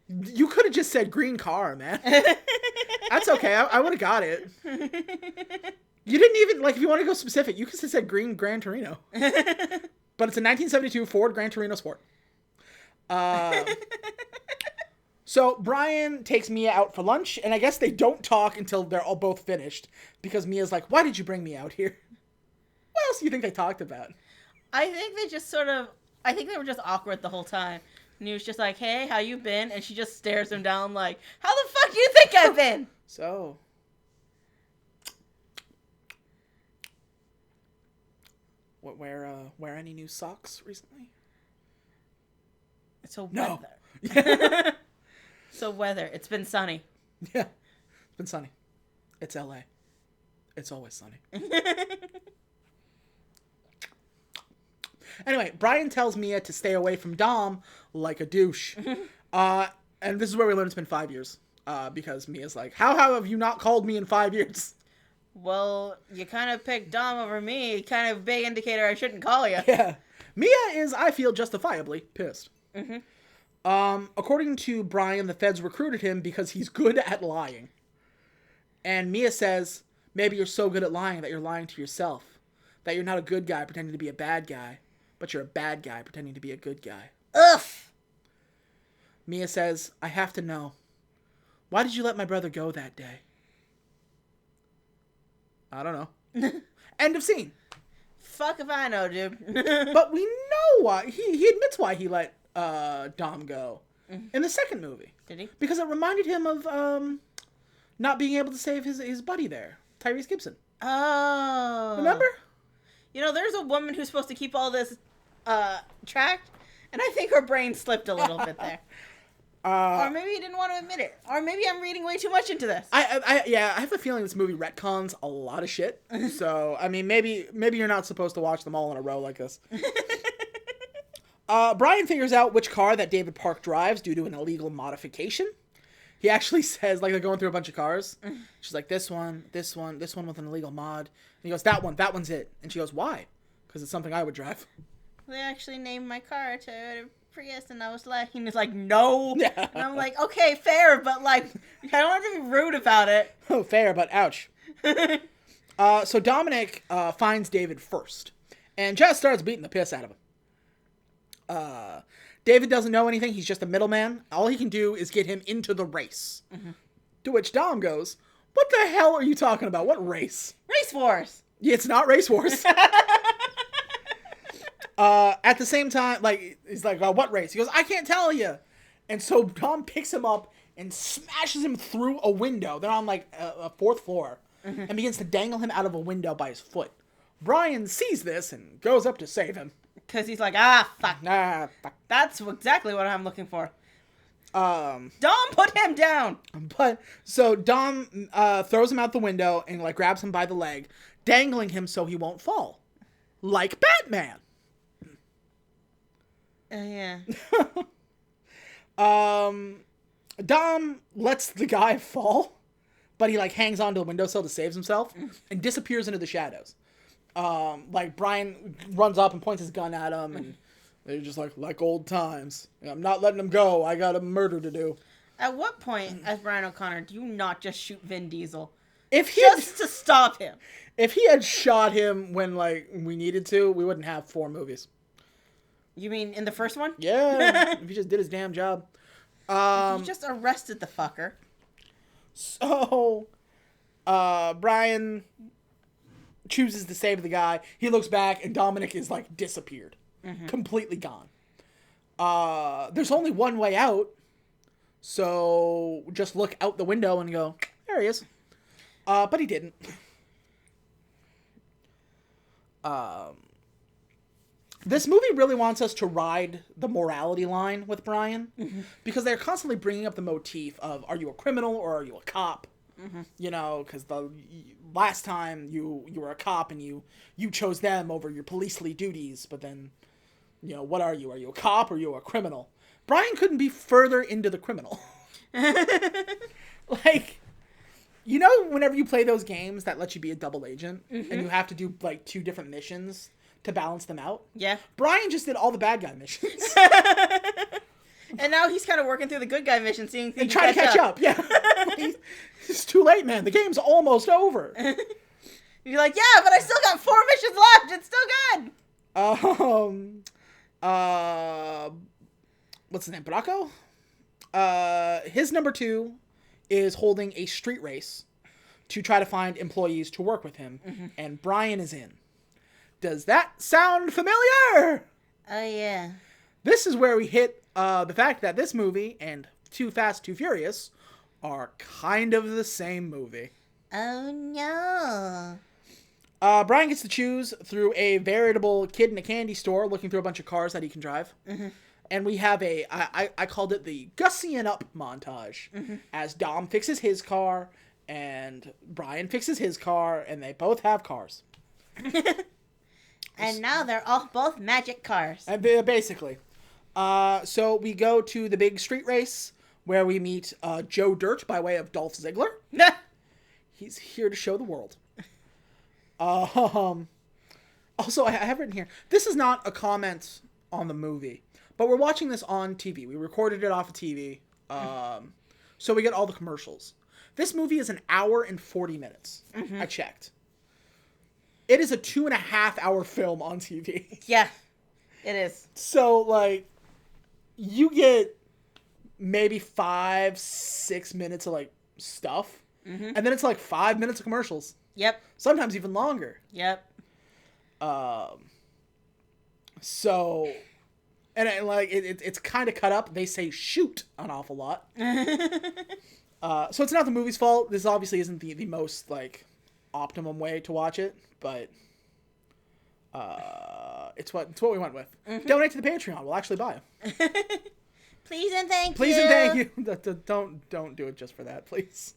You could have just said green car, man. That's okay. I would have got it. You didn't even, like, if you want to go specific, you could have said green Gran Torino. But it's a 1972 Ford Gran Torino Sport. So Brian takes Mia out for lunch, and I guess they don't talk until they're all both finished. Because Mia's like, why did you bring me out here? What else do you think they talked about? I think they were just awkward the whole time. And he was just like, hey, how you been? And she just stares him down like, how the fuck do you think I've been? So... wear any new socks recently? It's a No. weather. So weather. It's been sunny. Yeah. It's been sunny. It's LA. It's always sunny. Anyway, Brian tells Mia to stay away from Dom like a douche. And this is where we learn it's been 5 years. Because Mia's like, how have you not called me in 5 years? Well, you kind of picked Dom over me. Kind of big indicator I shouldn't call you. Yeah. Mia is, I feel, justifiably pissed. According to Brian, the feds recruited him because he's good at lying. And Mia says, maybe you're so good at lying that you're lying to yourself. That you're not a good guy pretending to be a bad guy, but you're a bad guy pretending to be a good guy. Ugh! Mia says, I have to know. Why did you let my brother go that day? I don't know. End of scene. Fuck if I know, dude. But we know why. He admits why he let Dom go in the second movie. Did he? Because it reminded him of not being able to save his buddy there, Tyrese Gibson. Oh. Remember? You know, there's a woman who's supposed to keep all this tracked, and I think her brain slipped a little bit there. Or maybe he didn't want to admit it. Or maybe I'm reading way too much into this. I have a feeling this movie retcons a lot of shit. So, I mean, maybe you're not supposed to watch them all in a row like this. Brian figures out which car that David Park drives due to an illegal modification. He actually says, like, they're going through a bunch of cars. She's like, this one with an illegal mod. And he goes, that one's it. And she goes, why? Because it's something I would drive. They actually named my car Toyota Prius, and I was like, he was like, no. Yeah. And I'm like, okay, fair, but like, I don't have to be rude about it. Oh, fair, but ouch. So Dominic finds David first, and just starts beating the piss out of him. David doesn't know anything. He's just a middleman. All he can do is get him into the race. Mm-hmm. To which Dom goes, "What the hell are you talking about? What race?" Race Wars. Yeah, it's not Race Wars. At the same time, like, he's like, "What race?" He goes, "I can't tell you." And so Dom picks him up and smashes him through a window. They're on like a fourth floor. Mm-hmm. And begins to dangle him out of a window by his foot. Brian sees this and goes up to save him. Because he's like, fuck. Fuck. That's exactly what I'm looking for. Dom, put him down! But, so Dom throws him out the window and, like, grabs him by the leg, dangling him so he won't fall. Like Batman. Yeah. Dom lets the guy fall, but he, like, hangs onto the windowsill to save himself and disappears into the shadows. Like, Brian runs up and points his gun at him, and they're just like old times. I'm not letting him go. I got a murder to do. At what point, as Brian O'Connor, do you not just shoot Vin Diesel? To stop him. If he had shot him when, like, we needed to, we wouldn't have 4 movies. You mean in the first one? Yeah, if he just did his damn job. You just arrested the fucker. So, Brian chooses to save the guy. He looks back, and Dominic is, like, disappeared. Mm-hmm. Completely gone. There's only one way out, so just look out the window and go, there he is. But he didn't. This movie really wants us to ride the morality line with Brian, mm-hmm. because they're constantly bringing up the motif of, are you a criminal or are you a cop? Mm-hmm. You know, because the last time you were a cop and you chose them over your policely duties, but then, you know, what are you? Are you a cop or are you a criminal? Brian couldn't be further into the criminal. Like, you know, whenever you play those games that let you be a double agent, mm-hmm. and you have to do, like, 2 different missions to balance them out? Yeah. Brian just did all the bad guy missions. And now he's kind of working through the good guy missions, seeing if he can trying to catch up. Yeah. It's too late, man. The game's almost over. You're like, yeah, but I still got 4 missions left. It's still good. What's his name? Bracco? His number 2 is holding a street race to try to find employees to work with him. Mm-hmm. And Brian is in. Does that sound familiar? Oh, yeah. This is where we hit the fact that this movie and Too Fast, Too Furious are kind of the same movie. Oh, no. Brian gets to choose through a veritable kid in a candy store looking through a bunch of cars that he can drive. Mm-hmm. And we have I called it the Gussing Up montage. Mm-hmm. As Dom fixes his car and Brian fixes his car, and they both have cars. And now they're all both magic cars. And basically. So we go to the big street race where we meet Joe Dirt by way of Dolph Ziggler. He's here to show the world. Also, I have written here, this is not a comment on the movie, but we're watching this on TV. We recorded it off of TV, so we get all the commercials. This movie is 1 hour and 40 minutes. Mm-hmm. I checked. It is a 2.5-hour film on TV. Yeah, it is. So, like, you get maybe 5-6 minutes of, like, stuff. Mm-hmm. And then it's, like, 5 minutes of commercials. Yep. Sometimes even longer. Yep. So, and it's kind of cut up. They say shoot an awful lot. So it's not the movie's fault. This obviously isn't the most, like, optimum way to watch it, but it's what we went with. Mm-hmm. Donate to the Patreon. We'll actually buy them. Please and thank you. Please and thank you. Don't do it just for that, please.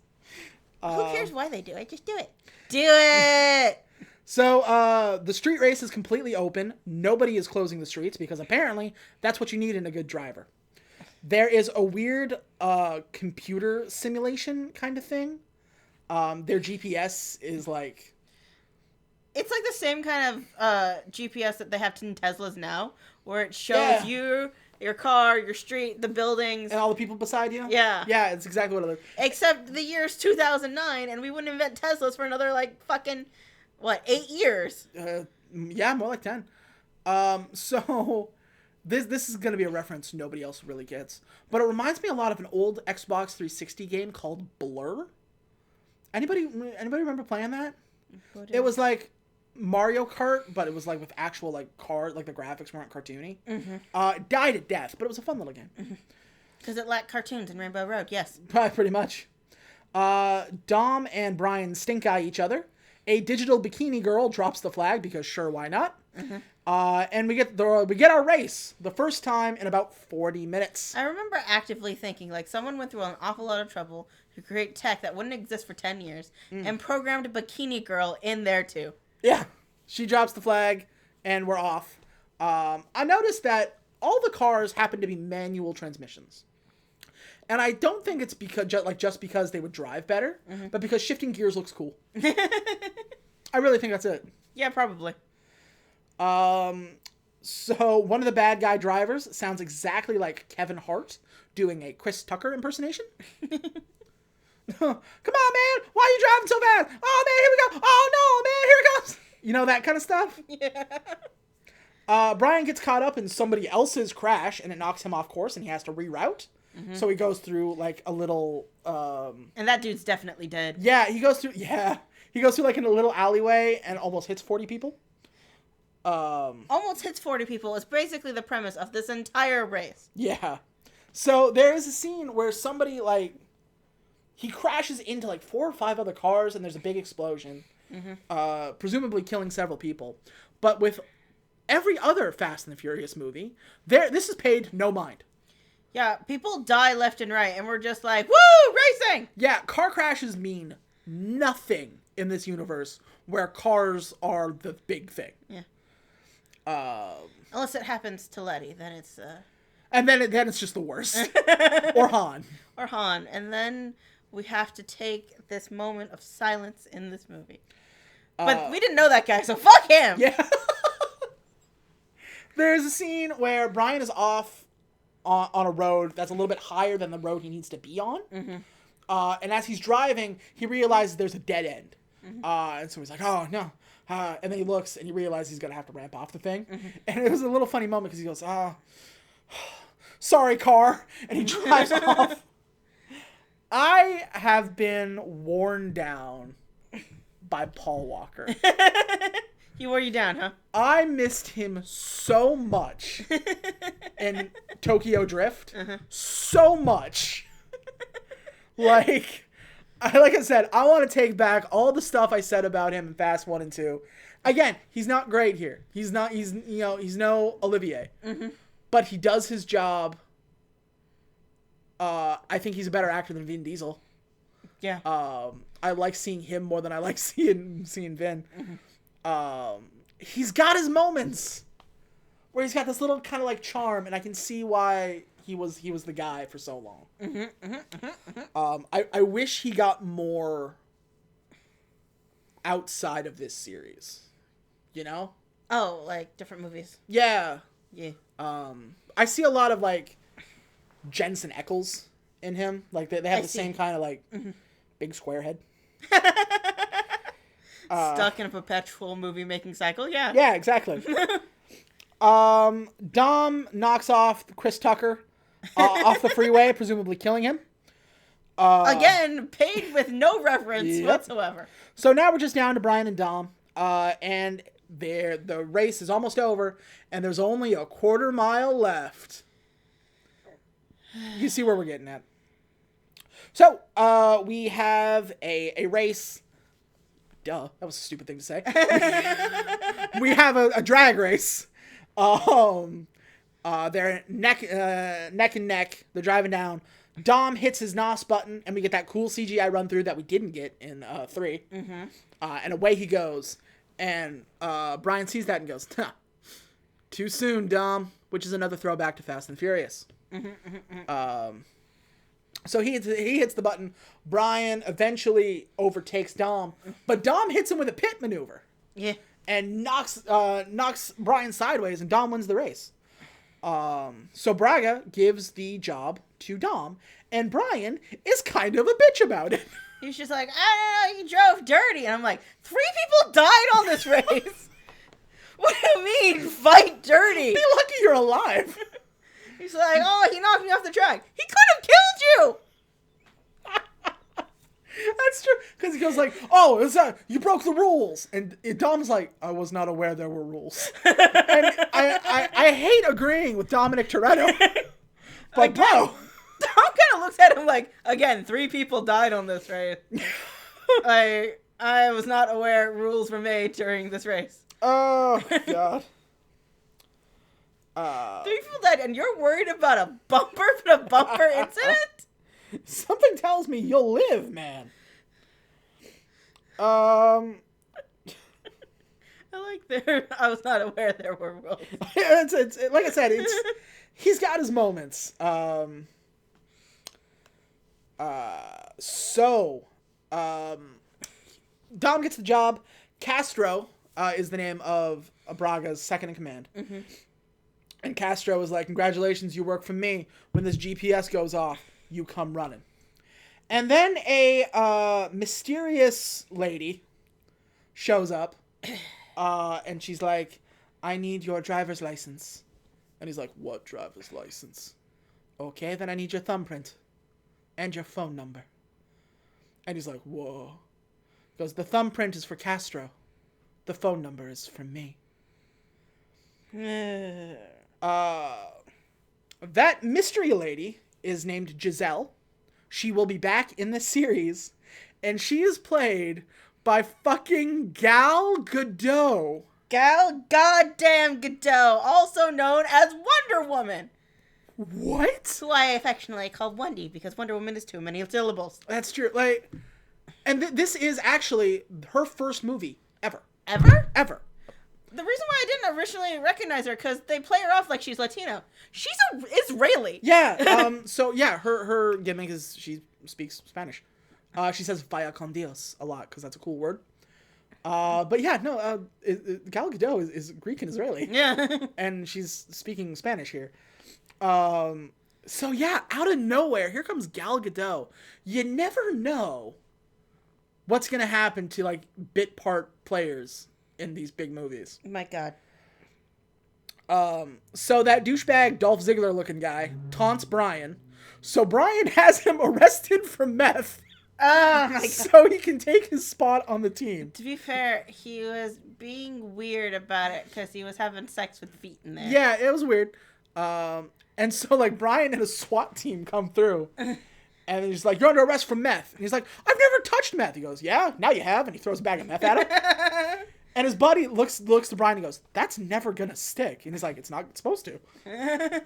Who cares why they do it? Just do it. Do it! So, the street race is completely open. Nobody is closing the streets because apparently that's what you need in a good driver. There is a weird computer simulation kind of thing. Their GPS is like... It's like the same kind of GPS that they have in Teslas now, where it shows you, your car, your street, the buildings. And all the people beside you? Yeah. Yeah, it's exactly what it is. Except the year's 2009, and we wouldn't invent Teslas for another, like, fucking, 8 years? Yeah, more like 10. So, This is going to be a reference nobody else really gets, but it reminds me a lot of an old Xbox 360 game called Blur. Anybody remember playing that? It was like Mario Kart, but it was like with actual like cars, like the graphics weren't cartoony. It died at death, but it was a fun little game. Because it lacked cartoons in Rainbow Road, yes. Pretty much. Dom and Brian stink eye each other. A digital bikini girl drops the flag because sure, why not? And we get our race the first time in about 40 minutes. I remember actively thinking like someone went through an awful lot of trouble to create tech that wouldn't exist for 10 years and programmed a bikini girl in there too. Yeah, she drops the flag and we're off. I noticed that all the cars happen to be manual transmissions. And I don't think it's because just because they would drive better, but because shifting gears looks cool. I really think that's it. Yeah, probably. So one of the bad guy drivers sounds exactly like Kevin Hart doing a Chris Tucker impersonation. Come on, man! Why are you driving so fast? Oh, man, here we go! Oh, no, man, here it goes! You know, that kind of stuff? Yeah. Brian gets caught up in somebody else's crash, and it knocks him off course, and he has to reroute. So he goes through, like, a little, And that dude's definitely dead. Yeah, he goes through, like, in a little alleyway and almost hits 40 people. Almost hits 40 people is basically the premise of this entire race. Yeah. So there is a scene where somebody, like, he crashes into, like, 4 or 5 other cars, and there's a big explosion, presumably killing several people. But with every other Fast and the Furious movie, this is paid no mind. Yeah, people die left and right, and we're just like, woo, racing! Yeah, car crashes mean nothing in this universe where cars are the big thing. Yeah. Unless it happens to Letty, then it's... And then it's just the worst. Or Han. Or Han. And then we have to take this moment of silence in this movie. But we didn't know that guy, so fuck him! Yeah. There's a scene where Brian is off on a road that's a little bit higher than the road he needs to be on. And as he's driving, he realizes there's a dead end. And so he's like, oh, no. And then he looks and he realizes he's going to have to ramp off the thing. And it was a little funny moment because he goes, sorry, car. And he drives off. I have been worn down by Paul Walker. He wore you down, huh? I missed him so much in Tokyo Drift. So much. Like I said, I want to take back all the stuff I said about him in Fast 1 and 2. Again, he's not great here. He's no Olivier. But he does his job. I think he's a better actor than Vin Diesel. Yeah. I like seeing him more than I like seeing Vin. He's got his moments where he's got this little kind of like charm, and I can see why he was the guy for so long. I wish he got more outside of this series, you know? Oh, like different movies. Yeah. Yeah. I see a lot of like Jensen Ackles in him. Like they have the same kind of like big square head. Stuck in a perpetual movie-making cycle, yeah. Yeah, exactly. Dom knocks off Chris Tucker off the freeway, presumably killing him. Again, paid with no reference whatsoever. So now we're just down to Brian and Dom, and the race is almost over, and there's only a quarter mile left. You see where we're getting at. So, we have a race. Duh, that was a stupid thing to say. We have a drag race. They're neck and neck. They're driving down. Dom hits his NOS button, and we get that cool CGI run through that we didn't get in 3. And away he goes. And Brian sees that and goes, too soon, Dom, which is another throwback to Fast and Furious. So he hits the button. Brian eventually overtakes Dom, but Dom hits him with a pit maneuver. Yeah. And knocks Brian sideways, and Dom wins the race. So Braga gives the job to Dom, and Brian is kind of a bitch about it. He's just like, I don't know, you drove dirty. And I'm like, 3 people died on this race. What do you mean, fight dirty? Be lucky you're alive. He's like, oh, he knocked me off the track. He could have killed you. That's true. Because he goes like, oh, is that, you broke the rules. And Dom's like, I was not aware there were rules. And I hate agreeing with Dominic Toretto. But bro. Dom kind of looks at him like, again, 3 people died on this race. I was not aware rules were made during this race. Oh, God. 3 people died, and you're worried about a bumper incident? Something tells me you'll live, man. I like there. I was not aware there were rules. it's like I said, he's got his moments. Dom gets the job. Castro is the name of Braga's second in command. Mm-hmm. And Castro is like, congratulations, you work for me. When this GPS goes off, you come running. And then a mysterious lady shows up. And she's like, I need your driver's license. And he's like, what driver's license? Okay, then I need your thumbprint. And your phone number. And he's like, whoa. He goes, the thumbprint is for Castro. The phone number is for me. That mystery lady is named Giselle. She will be back in the series. And she is played by fucking Gal Gadot. Gal goddamn Gadot, also known as Wonder Woman. What? Who I affectionately call Wendy, because Wonder Woman is too many syllables. That's true. Like, and this is actually her first movie ever. Ever? Ever. The reason why I didn't originally recognize her, because they play her off like she's Latino. She's Israeli. Yeah. So yeah, her gimmick is she speaks Spanish. She says "vaya con Dios" a lot because that's a cool word. But yeah, no. Gal Gadot is Greek and Israeli. Yeah. And she's speaking Spanish here. So yeah, out of nowhere, here comes Gal Gadot. You never know what's gonna happen to like bit part players in these big movies. My God. So that douchebag Dolph Ziggler looking guy taunts Brian. So Brian has him arrested for meth. Oh my God. So he can take his spot on the team. To be fair, he was being weird about it because he was having sex with feet in there. Yeah, it was weird. And so like Brian and a SWAT team come through. And he's like, you're under arrest for meth. And he's like, I've never touched meth. He goes, yeah, now you have. And he throws a bag of meth at him. And his buddy looks to Brian and goes, that's never going to stick. And he's like, it's not supposed to. And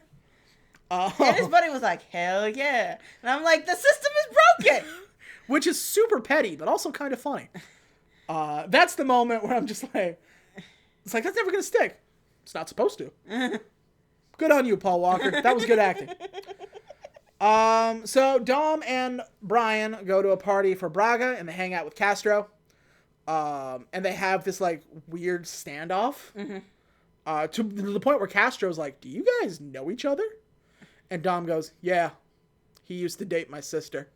his buddy was like, hell yeah. And I'm like, the system is broken. Which is super petty, but also kind of funny. That's the moment where I'm just like, it's like, that's never going to stick. It's not supposed to. Good on you, Paul Walker. That was good acting. So Dom and Brian go to a party for Braga, and they hang out with Castro. And they have this, like, weird standoff. Mm-hmm. To the point where Castro's like, do you guys know each other? And Dom goes, yeah. He used to date my sister.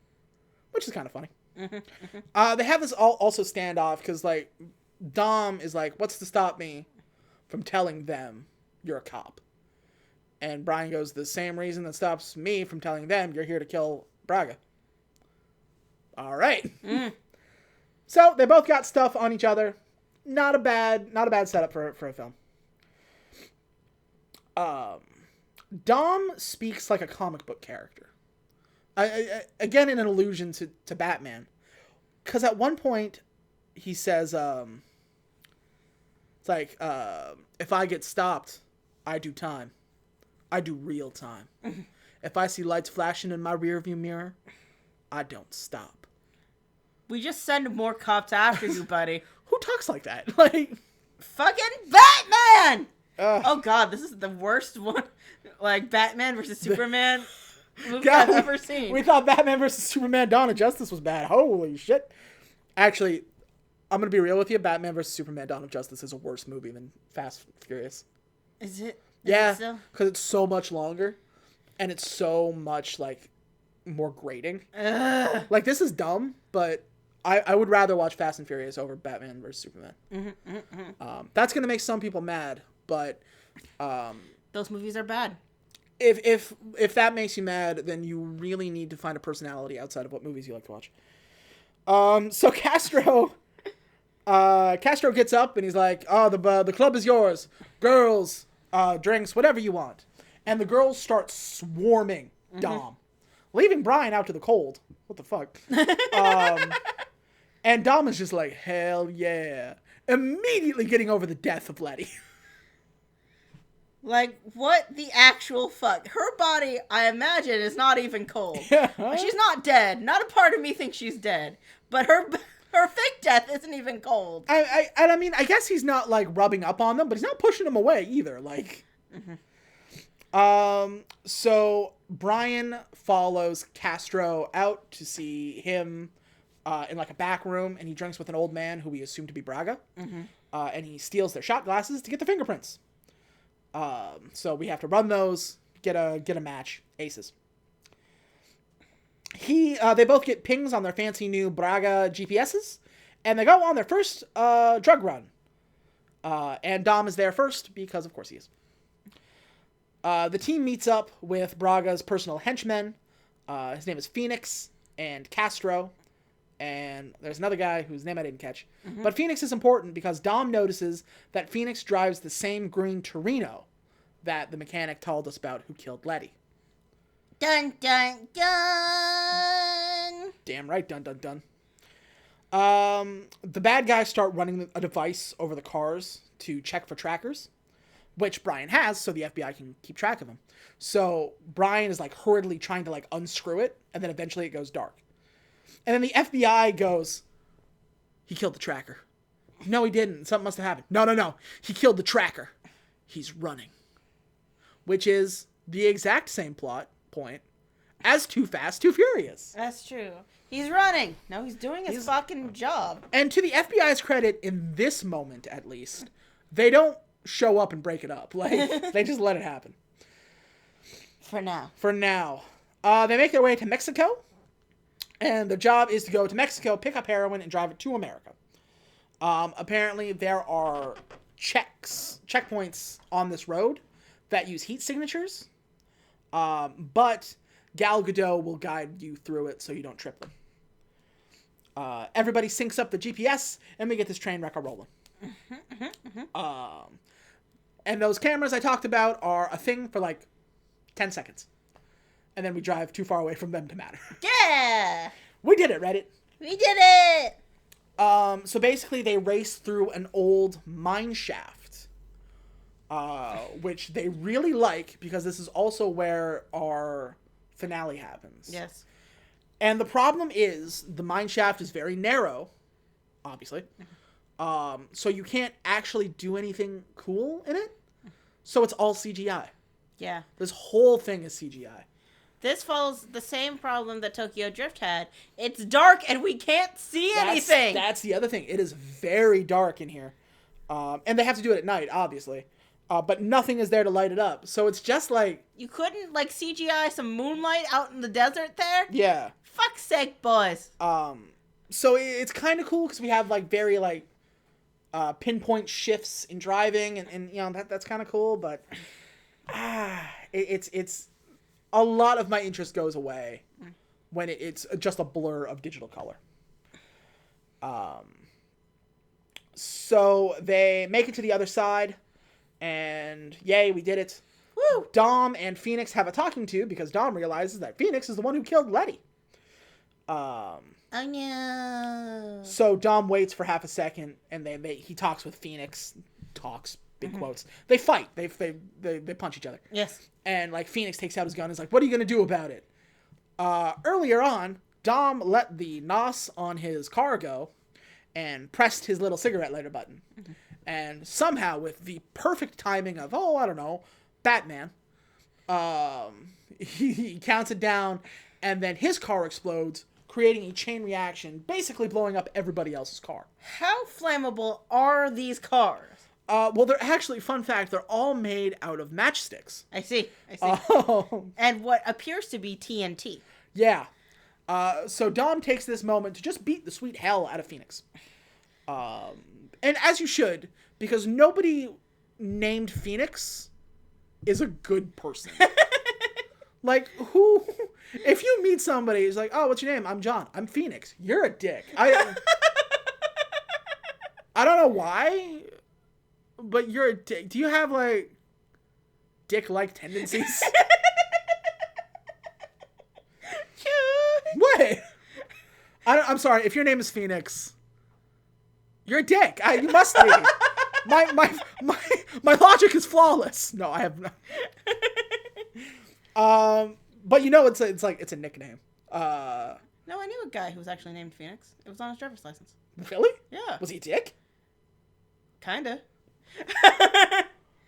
Which is kind of funny. Mm-hmm. Mm-hmm. They have this also standoff because, like, Dom is like, what's to stop me from telling them you're a cop? And Brian goes, the same reason that stops me from telling them you're here to kill Braga. All right. Mm. So they both got stuff on each other. Not a bad setup for a film. Dom speaks like a comic book character. Again, in an allusion to Batman. Because at one point, he says, it's like, if I get stopped, I do time. I do real time. If I see lights flashing in my rearview mirror, I don't stop. We just send more cops after you, buddy. Who talks like that? Like, fucking Batman! Oh God, this is the worst one. Like Batman versus Superman movie I've ever seen. We thought Batman versus Superman: Dawn of Justice was bad. Holy shit! Actually, I'm gonna be real with you. Batman versus Superman: Dawn of Justice is a worse movie than Fast and Furious. Is it? Yeah, because it's so much longer, and it's so much like more grating. Like this is dumb, but I would rather watch Fast and Furious over Batman vs Superman. That's gonna make some people mad, but those movies are bad. If that makes you mad, then you really need to find a personality outside of what movies you like to watch. So Castro gets up and he's like, "Oh, the club is yours, girls, drinks, whatever you want," and the girls start swarming Dom, leaving Brian out to the cold. What the fuck? And Dom is just like, hell yeah, immediately getting over the death of Letty. Like, what the actual fuck? Her body, I imagine, is not even cold. Yeah. She's not dead. Not a part of me thinks she's dead. But her fake death isn't even cold. I mean, I guess he's not, like, rubbing up on them, but he's not pushing them away either. Like, so Brian follows Castro out to see him in, like, a back room, and he drinks with an old man who we assume to be Braga. And he steals their shot glasses to get the fingerprints. So we have to run those, get a match, aces. They both get pings on their fancy new Braga GPSs, and they go on their first drug run. And Dom is there first because, of course, he is. The team meets up with Braga's personal henchmen. His name is Phoenix and Castro, and there's another guy whose name I didn't catch. But Phoenix is important because Dom notices that Phoenix drives the same green Torino that the mechanic told us about who killed Letty. Dun, dun, dun! Damn right, dun, dun, dun. The bad guys start running a device over the cars to check for trackers, which Brian has, so the FBI can keep track of him. So Brian is, like, hurriedly trying to, like, unscrew it, and then eventually it goes dark. And then the FBI goes, he killed the tracker. No, he didn't. Something must have happened. No. He killed the tracker. He's running. Which is the exact same plot point as Too Fast, Too Furious. That's true. He's running. No, he's doing his fucking job. And to the FBI's credit, in this moment at least, they don't show up and break it up. Like, they just let it happen. For now. They make their way to Mexico. And their job is to go to Mexico, pick up heroin, and drive it to America. Apparently, there are checkpoints on this road that use heat signatures. But Gal Gadot will guide you through it so you don't trip them. Everybody syncs up the GPS, and we get this train wreck rolling. And those cameras I talked about are a thing for like 10 seconds. And then we drive too far away from them to matter. Yeah! We did it, Reddit. We did it! So basically they race through an old mine shaft. Which they really like because this is also where our finale happens. Yes. And the problem is the mine shaft is very narrow, obviously. So you can't actually do anything cool in it. So it's all CGI. Yeah. This whole thing is CGI. This follows the same problem that Tokyo Drift had. It's dark and we can't see anything. That's the other thing. It is very dark in here. And they have to do it at night, obviously. But nothing is there to light it up. So it's just like... You couldn't, like, CGI some moonlight out in the desert there? Yeah. Fuck's sake, boys. So it's kind of cool because we have, like, very, like, pinpoint shifts in driving. And you know, that's kind of cool. But it's... A lot of my interest goes away when it's just a blur of digital color. So they make it to the other side, and yay, we did it. Woo! Dom and Phoenix have a talking to because Dom realizes that Phoenix is the one who killed Letty. Oh no. So Dom waits for half a second, and he talks with Phoenix. Big quotes. They fight. They punch each other. Yes. And, like, Phoenix takes out his gun and is like, what are you going to do about it? Earlier on, Dom let the NOS on his car go and pressed his little cigarette lighter button. And somehow, with the perfect timing of, I don't know, Batman, he counts it down, and then his car explodes, creating a chain reaction, basically blowing up everybody else's car. How flammable are these cars? Well, they're actually, fun fact, they're all made out of matchsticks. I see. Oh. And what appears to be TNT. Yeah. So Dom takes this moment to just beat the sweet hell out of Phoenix. And as you should, because nobody named Phoenix is a good person. Like, who... If you meet somebody who's like, oh, what's your name? I'm John. I'm Phoenix. You're a dick. I don't know why, but you're a dick. Do you have, like, dick-like tendencies? What? I'm sorry. If your name is Phoenix, you're a dick. You must be. My logic is flawless. No, I have not. But you know, it's a nickname. No, I knew a guy who was actually named Phoenix. It was on his driver's license. Really? Yeah. Was he a dick? Kinda.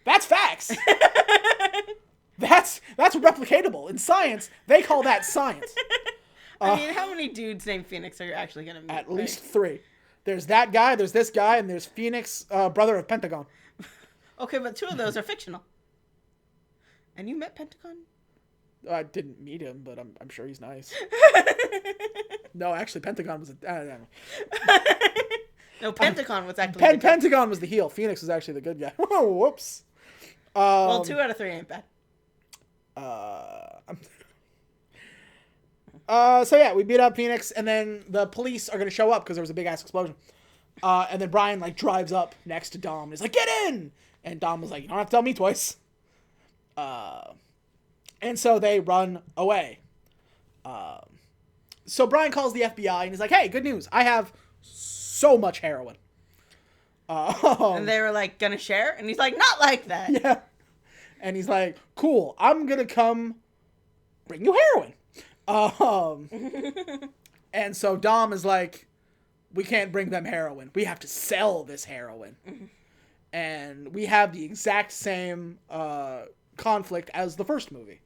That's facts. That's replicatable. In science, they call that science. I mean, how many dudes named Phoenix are you actually gonna meet? At least 3. There's that guy, there's this guy, and there's Phoenix, brother of Pentagon. Okay, but 2 of those are fictional. And you met Pentagon? I didn't meet him, but I'm sure he's nice. No, actually, Pentagon was No, Pentagon was actually Pentagon was the heel. Phoenix was actually the good guy. Oh, whoops. Well, 2 out of 3 ain't bad. So yeah, we beat up Phoenix, and then the police are gonna show up because there was a big ass explosion. And then Brian like drives up next to Dom. And he's like, "Get in!" And Dom was like, "You don't have to tell me twice." And so they run away. So Brian calls the FBI and he's like, "Hey, good news! I have so much heroin." And they were like, "Gonna share?" And he's like, "Not like that." Yeah. And he's like, "Cool, I'm gonna come bring you heroin." And so Dom is like, "We can't bring them heroin. We have to sell this heroin." And we have the exact same conflict as the first movie.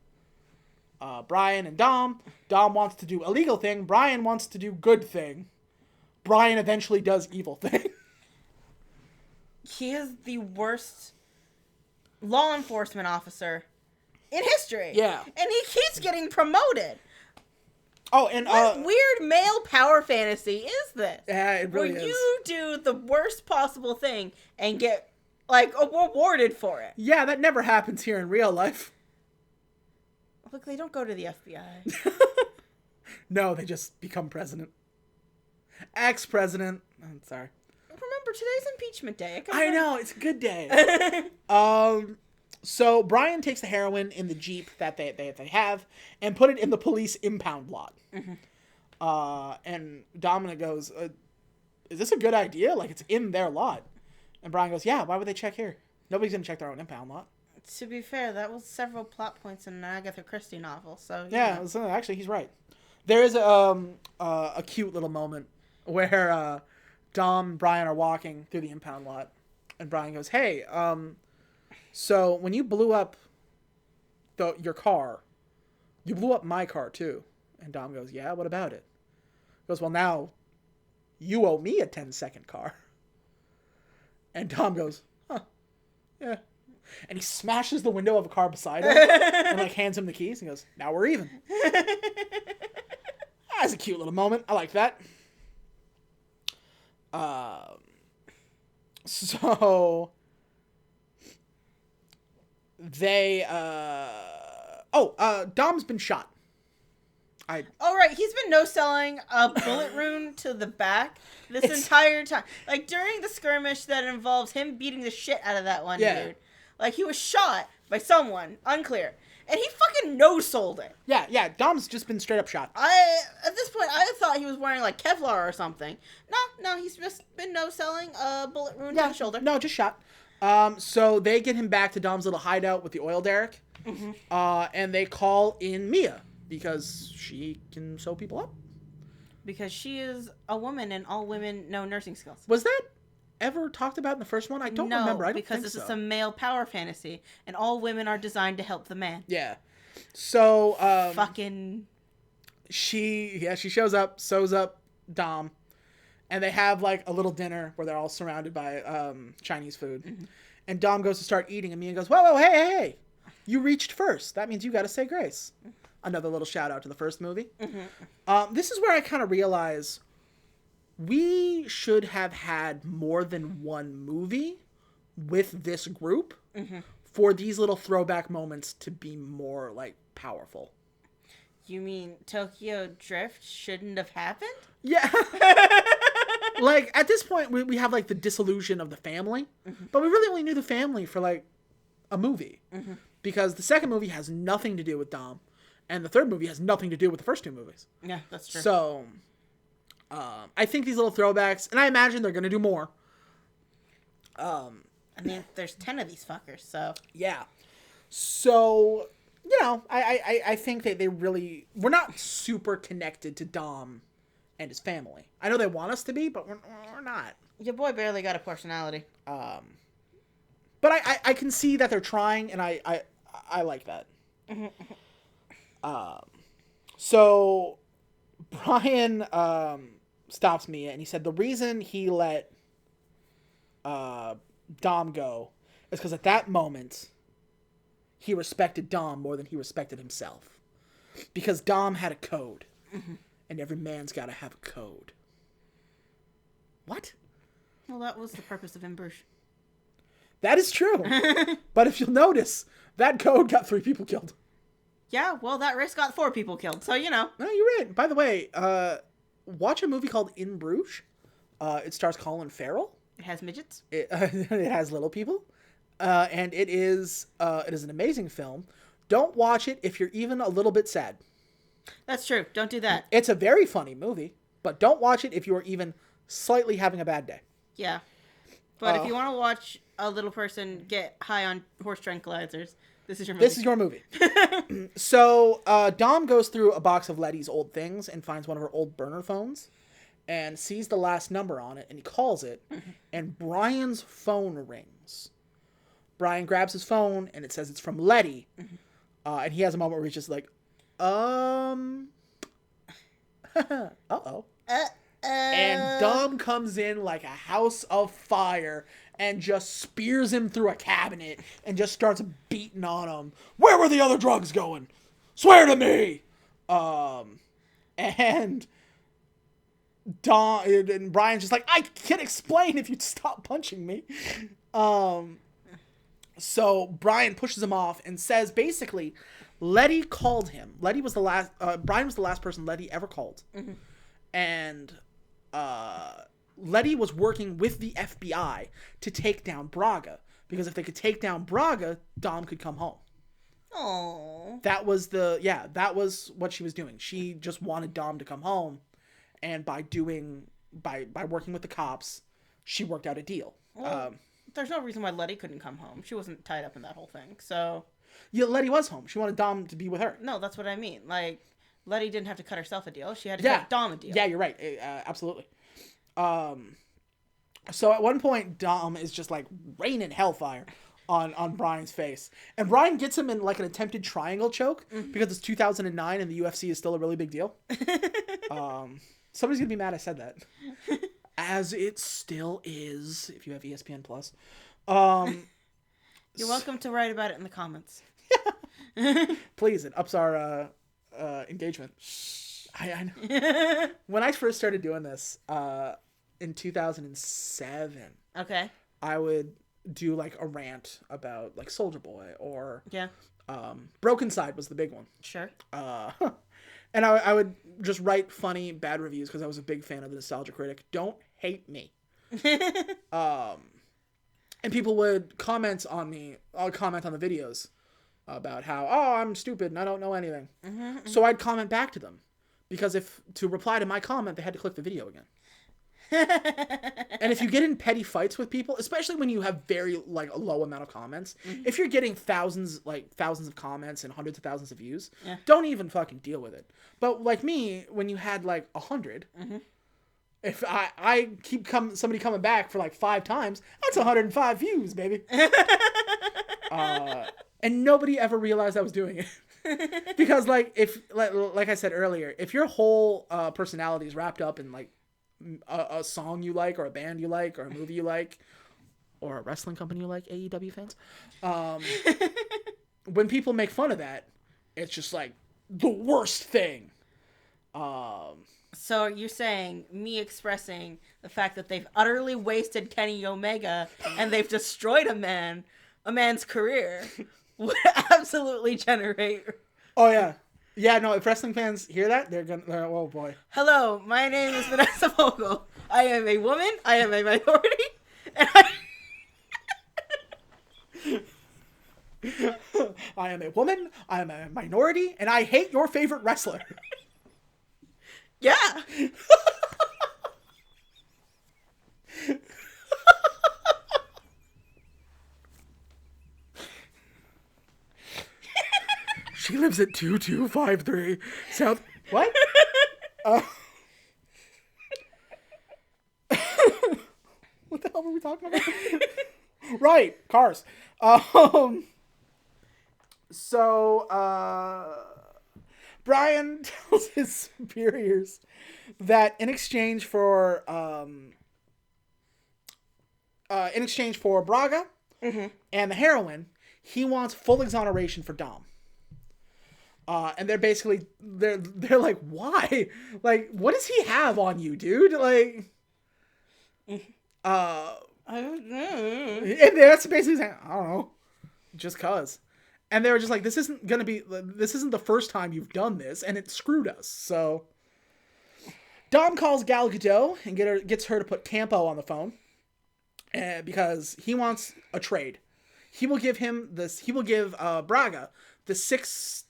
Brian and Dom. Dom wants to do illegal thing. Brian wants to do good thing. Brian eventually does evil thing. He is the worst law enforcement officer in history. Yeah. And he keeps getting promoted. Oh, and what weird male power fantasy is this? Yeah, it really where is. you do the worst possible thing and get like rewarded for it. Yeah, that never happens here in real life. Look, they don't go to the FBI. No, they just become president. Ex-president. I'm sorry. Remember, today's impeachment day. I know, it's a good day. So Brian takes the heroin in the Jeep that they have and put it in the police impound lot. And Dominic goes, "Is this a good idea? Like, it's in their lot." And Brian goes, "Yeah, why would they check here? Nobody's gonna check their own impound lot." To be fair, that was several plot points in an Agatha Christie novel, so... Yeah, so actually, he's right. There is a cute little moment where Dom and Brian are walking through the impound lot, and Brian goes, "Hey, so when you blew up your car, you blew up my car too." And Dom goes, "Yeah, what about it?" He goes, "Well, now you owe me a 10-second car." And Dom goes, "Huh, yeah." And he smashes the window of a car beside him and like hands him the keys. And he goes, "Now we're even." That's a cute little moment. I like that. So they Dom's been shot. Oh, right. He's been no-selling a bullet wound to the back this entire time. Like, during the skirmish that involves him beating the shit out of that one dude. Like, he was shot by someone. Unclear. And he fucking no-sold it. Yeah. Dom's just been straight up shot. At this point, I thought he was wearing, like, Kevlar or something. No, he's just been no-selling a bullet wound to the shoulder. No, just shot. So they get him back to Dom's little hideout with the oil derrick. And they call in Mia. Because she can sew people up. Because she is a woman and all women know nursing skills. Was that ever talked about in the first one? I don't remember. I don't because think this so. is a male power fantasy. And all women are designed to help the man. Yeah. So, fucking... She shows up, sews up Dom. And they have, like, a little dinner where they're all surrounded by Chinese food. And Dom goes to start eating, and Mia goes, whoa, hey. You reached first. That means you got to say grace. Another little shout out to the first movie. This is where I kind of realize we should have had more than one movie with this group for these little throwback moments to be more, like, powerful. You mean Tokyo Drift shouldn't have happened? Yeah. Like, at this point, we have, like, the disillusion of the family. But we really only knew the family for, like, a movie. Because the second movie has nothing to do with Dom. And the third movie has nothing to do with the first two movies. Yeah, that's true. So, I think these little throwbacks, and I imagine they're going to do more. I mean, there's 10 of these fuckers, so. Yeah. So, you know, I think that they really... We're not super connected to Dom and his family. I know they want us to be, but we're not. Your boy barely got a personality. But I can see that they're trying, and I like that. So Brian stops me, and he said the reason he let Dom go is because at that moment he respected Dom more than he respected himself. Because Dom had a code. And every man's got to have a code. What? Well, that was the purpose of In Bruges. That is true. But if you'll notice, that code got 3 people killed. Yeah, well, that race got 4 people killed, so, you know. No, you're right. By the way, watch a movie called In Bruges. It stars Colin Farrell. It has midgets. It has little people. And it is an amazing film. Don't watch it if you're even a little bit sad. That's true. Don't do that. It's a very funny movie, but don't watch it if you are even slightly having a bad day. Yeah. But if you want to watch a little person get high on horse tranquilizers, this is your movie. This is your movie. So, Dom goes through a box of Letty's old things and finds one of her old burner phones and sees the last number on it, and he calls it, and Brian's phone rings. Brian grabs his phone, and it says it's from Letty, and he has a moment where he's just like, uh-oh. And Dom comes in like a house of fire and just spears him through a cabinet and just starts beating on him. Where were the other drugs going? Swear to me! And Brian's just like, I can't explain if you'd stop punching me. So Brian pushes him off and says basically, Letty called him. Brian was the last person Letty ever called. And Letty was working with the FBI to take down Braga. Because if they could take down Braga, Dom could come home. Oh. That was what she was doing. She just wanted Dom to come home. And by working with the cops, she worked out a deal. Well, there's no reason why Letty couldn't come home. She wasn't tied up in that whole thing, so... Yeah, Letty was home. She wanted Dom to be with her. No, that's what I mean. Like, Letty didn't have to cut herself a deal. She had to cut Dom a deal. Yeah, you're right. Absolutely. So at one point, Dom is just, like, raining hellfire on Brian's face. And Brian gets him in, like, an attempted triangle choke because it's 2009 and the UFC is still a really big deal. Somebody's going to be mad I said that. As it still is, if you have ESPN+. You're welcome to write about it in the comments. Please, it ups our engagement. I know. When I first started doing this, in 2007, okay, I would do like a rant about like Soldier Boy or yeah, Broken Side was the big one. Sure. And I would just write funny bad reviews because I was a big fan of the Nostalgia Critic. Don't hate me. And people would comment on the videos about how, oh, I'm stupid and I don't know anything. So I'd comment back to them because to reply to my comment, they had to click the video again. And if you get in petty fights with people, especially when you have very like a low amount of comments, if you're getting thousands of comments and hundreds of thousands of views, don't even fucking deal with it. But like me, when you had like 100, if I keep somebody coming back for like 5 times, that's 105 views, baby. And nobody ever realized I was doing it. Because like I said earlier, if your whole personality is wrapped up in like a song you like or a band you like or a movie you like or a wrestling company you like, AEW fans, when people make fun of that, it's just like the worst thing. So you're saying me expressing the fact that they've utterly wasted Kenny Omega and they've destroyed a man's career would absolutely generate. Oh yeah. Yeah, no, if wrestling fans hear that, oh boy. Hello, my name is Vanessa Vogel. I am a woman, I am a minority, and I am a woman, I am a minority, and I hate your favorite wrestler. Yeah. She lives at 2253 South. What? What the hell were we talking about? Right, cars. So, Brian tells his superiors that in exchange for Braga and the heroin, he wants full exoneration for Dom. And they're basically they're like, why? Like, what does he have on you, dude? Like, I don't know. and that's basically saying, I don't know, just cause. And they were just like, this isn't the first time you've done this, and it screwed us. So Dom calls Gal Gadot and gets her to put Campo on the phone, because he wants a trade. He will give Braga the $16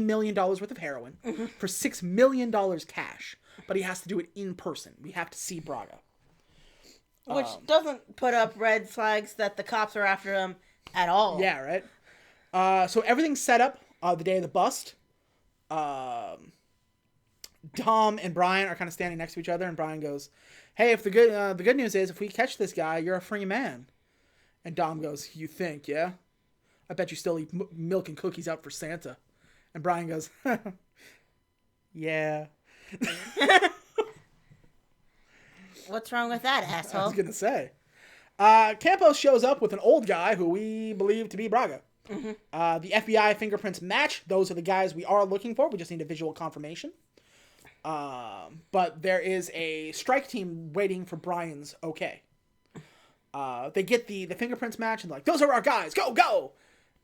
million worth of heroin for $6 million cash, but he has to do it in person. We have to see Braga. Which doesn't put up red flags that the cops are after him at all. Yeah, right? So everything's set up the day of the bust. Dom and Brian are kind of standing next to each other, and Brian goes, hey, if the good news is, if we catch this guy, you're a free man. And Dom goes, you think, yeah? I bet you still eat milk and cookies out for Santa. And Brian goes, yeah. What's wrong with that, asshole? I was going to say. Campos shows up with an old guy who we believe to be Braga. The FBI fingerprints match. Those are the guys we are looking for. We just need a visual confirmation. But there is a strike team waiting for Brian's okay. They get the fingerprints match and they're like, those are our guys. Go, go.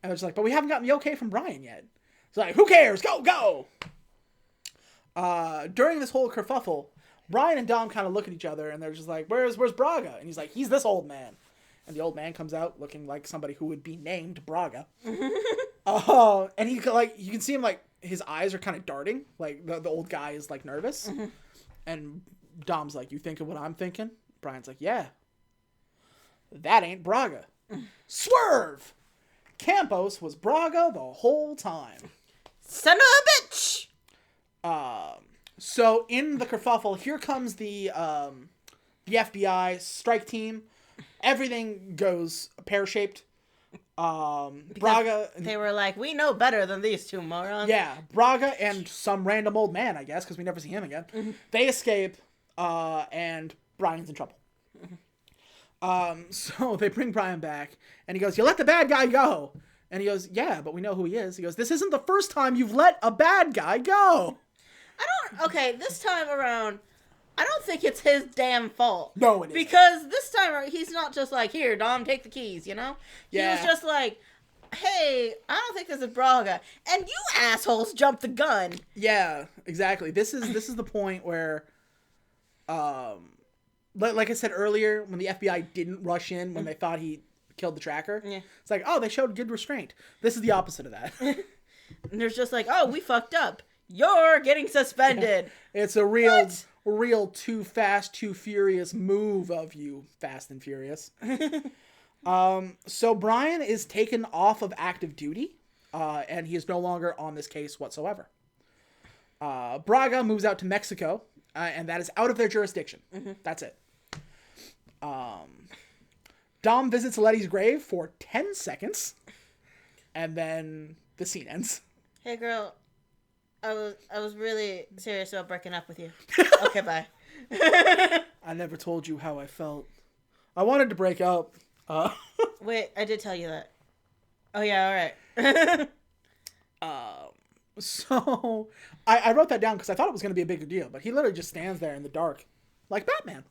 And they're just like, but we haven't gotten the okay from Brian yet. It's like, who cares? Go, go. During this whole kerfuffle, Brian and Dom kind of look at each other and they're just like, where's Braga? And he's like, he's this old man. And the old man comes out looking like somebody who would be named Braga. And he like, you can see him like, his eyes are kind of darting. Like the old guy is like nervous. And Dom's like, you thinking what I'm thinking? Brian's like, yeah. That ain't Braga. Swerve! Campos was Braga the whole time. Son of a bitch! So in the kerfuffle, here comes the FBI strike team. Everything goes pear-shaped. Braga... They were like, we know better than these two morons. Yeah, Braga and some random old man, I guess, because we never see him again. They escape, and Brian's in trouble. So they bring Brian back, and he goes, you let the bad guy go. And he goes, yeah, but we know who he is. He goes, this isn't the first time you've let a bad guy go. Okay, this time around, I don't think it's his damn fault. No, it isn't. Because this time around, he's not just like, here, Dom, take the keys, you know? Yeah. He was just like, hey, I don't think this is Braga. And you assholes jumped the gun. Yeah, exactly. This is the point where, like I said earlier, when the FBI didn't rush in when they thought he killed the tracker, it's like, oh, they showed good restraint. This is the opposite of that. And there's just like, oh, we fucked up. You're getting suspended. Yeah. It's a real too fast, too furious move of you, Fast and Furious. So Brian is taken off of active duty, and he is no longer on this case whatsoever. Braga moves out to Mexico, and that is out of their jurisdiction. That's it. Dom visits Letty's grave for 10 seconds, and then the scene ends. Hey, girl, I was really serious about breaking up with you. Okay, bye. I never told you how I felt. I wanted to break up. Wait, I did tell you that. Oh, yeah, all right. So I wrote that down because I thought it was going to be a bigger deal, but he literally just stands there in the dark like Batman.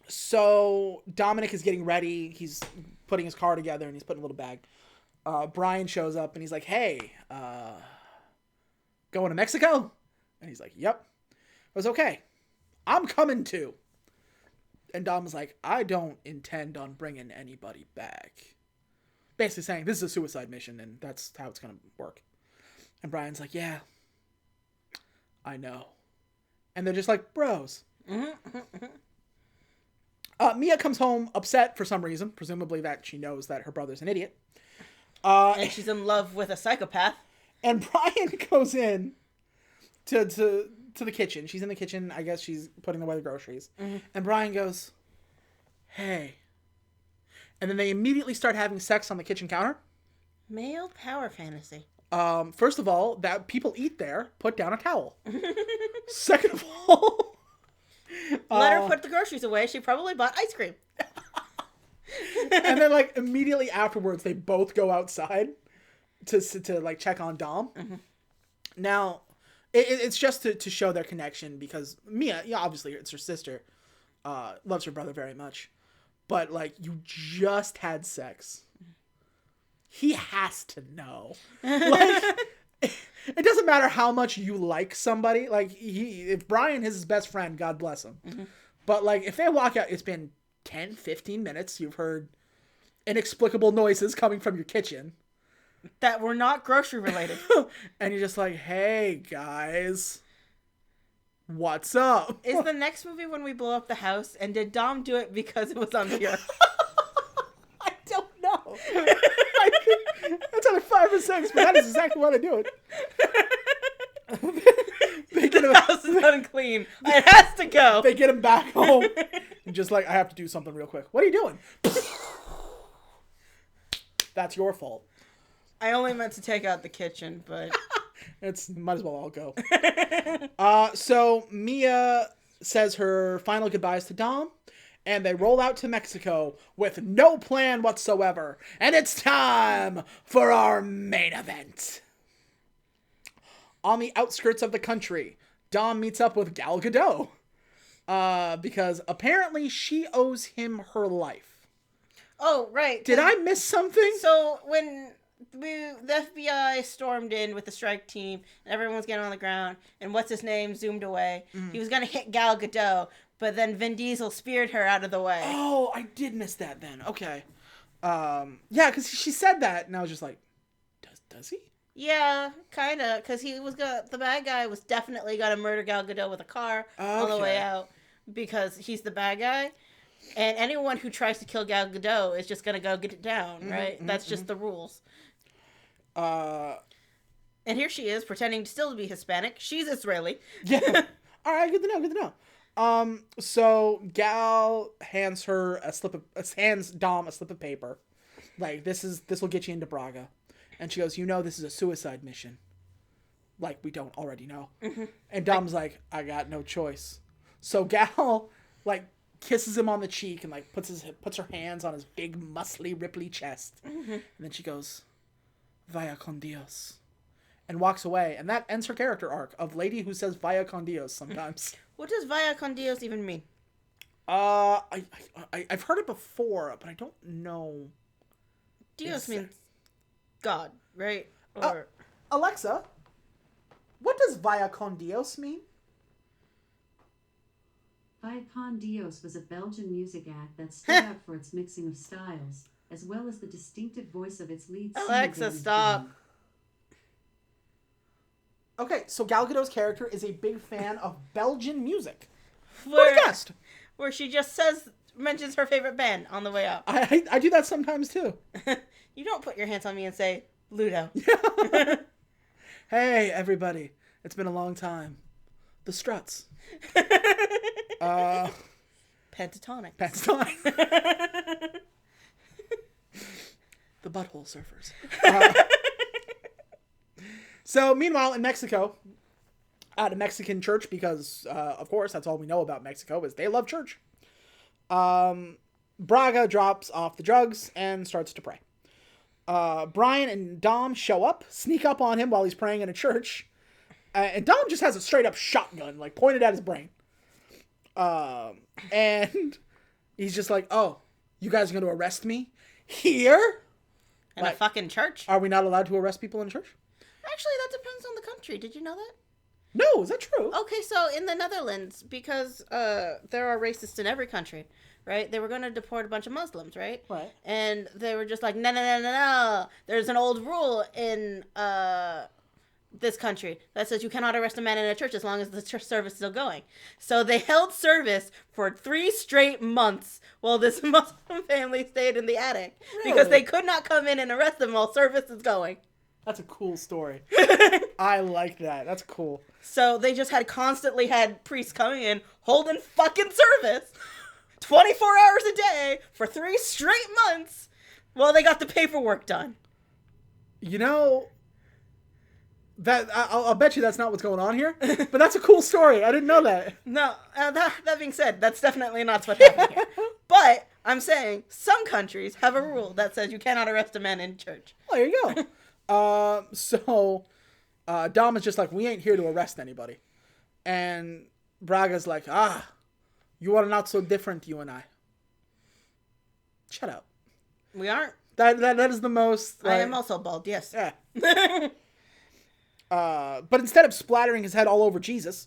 So Dominic is getting ready. He's putting his car together and he's putting a little bag. Brian shows up and he's like, hey, going to Mexico? And he's like, yep. I was okay. I'm coming too. And Dom was like, I don't intend on bringing anybody back. Basically saying, this is a suicide mission and that's how it's going to work. And Brian's like, yeah, I know. And they're just like, bros. Mia comes home upset for some reason, presumably that she knows that her brother's an idiot. And she's in love with a psychopath. And Brian goes in to the kitchen. She's in the kitchen. I guess she's putting away the groceries. And Brian goes, hey. And then they immediately start having sex on the kitchen counter. Male power fantasy. First of all, that people eat there, put down a towel. Second of all... Let her put the groceries away. She probably bought ice cream. And then, like, immediately afterwards, they both go outside to like, check on Dom. Now, it's just to show their connection because Mia, yeah, obviously, it's her sister, loves her brother very much. But, like, you just had sex. He has to know. Like, it doesn't matter how much you like somebody. Like, if Brian is his best friend, God bless him. But, like, if they walk out, it's been 10, 15 minutes. You've heard inexplicable noises coming from your kitchen. That were not grocery related. And you're just like, hey, guys. What's up? Is the next movie when we blow up the house? And did Dom do it because it was unpure? I don't know. That's only 5 or 6, but that is exactly why they do it. The house is unclean. It has to go. They get him back home. And just like, I have to do something real quick. What are you doing? That's your fault. I only meant to take out the kitchen, but... Might as well all go. So Mia says her final goodbyes to Dom, and they roll out to Mexico with no plan whatsoever. And it's time for our main event. On the outskirts of the country, Dom meets up with Gal Gadot. Because apparently she owes him her life. Oh, right. Did I miss something? So when the FBI stormed in with the strike team and everyone was getting on the ground and what's his name zoomed away, he was going to hit Gal Gadot, but then Vin Diesel speared her out of the way. Oh, I did miss that then. Okay. Yeah, because she said that and I was just like, does he? Yeah, kind of, because the bad guy was definitely going to murder Gal Gadot with a car on the way out because he's the bad guy. And anyone who tries to kill Gal Gadot is just going to go get it down, right? That's just the rules. And here she is, pretending still to be Hispanic. She's Israeli. Yeah. All right, good to know. So Gal hands Dom a slip of paper. Like, this will get you into Braga. And she goes, this is a suicide mission. Like, we don't already know. And Dom's like, I got no choice. So Gal, like, kisses him on the cheek and, like, puts her hands on his big, muscly, ripply chest. And then she goes, Vaya con Dios. And walks away. And that ends her character arc of lady who says Vaya con Dios sometimes. What does Vaya con Dios even mean? I've heard it before, but I don't know. Dios means God, right? Or Alexa, what does Vaya con Dios mean? Vaya con Dios was a Belgian music act that stood out for its mixing of styles, as well as the distinctive voice of its lead singer. Alexa, stop. Okay, so Gal Gadot's character is a big fan of Belgian music. What a guest! Where she just mentions her favorite band on the way out. I do that sometimes too. You don't put your hands on me and say, Ludo. Hey, everybody. It's been a long time. The Struts. Pentatonic. The Butthole Surfers. So, meanwhile, in Mexico, at a Mexican church, because, of course, that's all we know about Mexico, is they love church. Braga drops off the drugs and starts to pray. Brian and Dom show up, sneak up on him while he's praying in a church. And Dom just has a straight up shotgun, like, pointed at his brain. And he's just like, oh, you guys are going to arrest me? Here? In Like, a fucking church? are we not allowed to arrest people in church? Actually, that depends on the country. Did you know that? No, is that true? Okay, so in the Netherlands, because there are racists in every country, right? They were going to deport a bunch of Muslims, right? Right. And they were just like, no, no, no, no, no. There's an old rule in this country that says you cannot arrest a man in a church as long as the church service is still going. So they held service for 3 straight months while this Muslim family stayed in the attic. Really? Because they could not come in and arrest them while service is going. That's a cool story. I like that. That's cool. So they just constantly had priests coming in, holding fucking service 24 hours a day for 3 straight months while they got the paperwork done. You know, that I'll bet you that's not what's going on here, but that's a cool story. I didn't know that. No, that being said, that's definitely not what's happening here. But I'm saying some countries have a rule that says you cannot arrest a man in church. Oh, there you go. So Dom is just like, we ain't here to arrest anybody. And Braga's like, you are not so different, you and I. Shut up. We aren't. That is the most... I am also bald, yes. Yeah. But instead of splattering his head all over Jesus,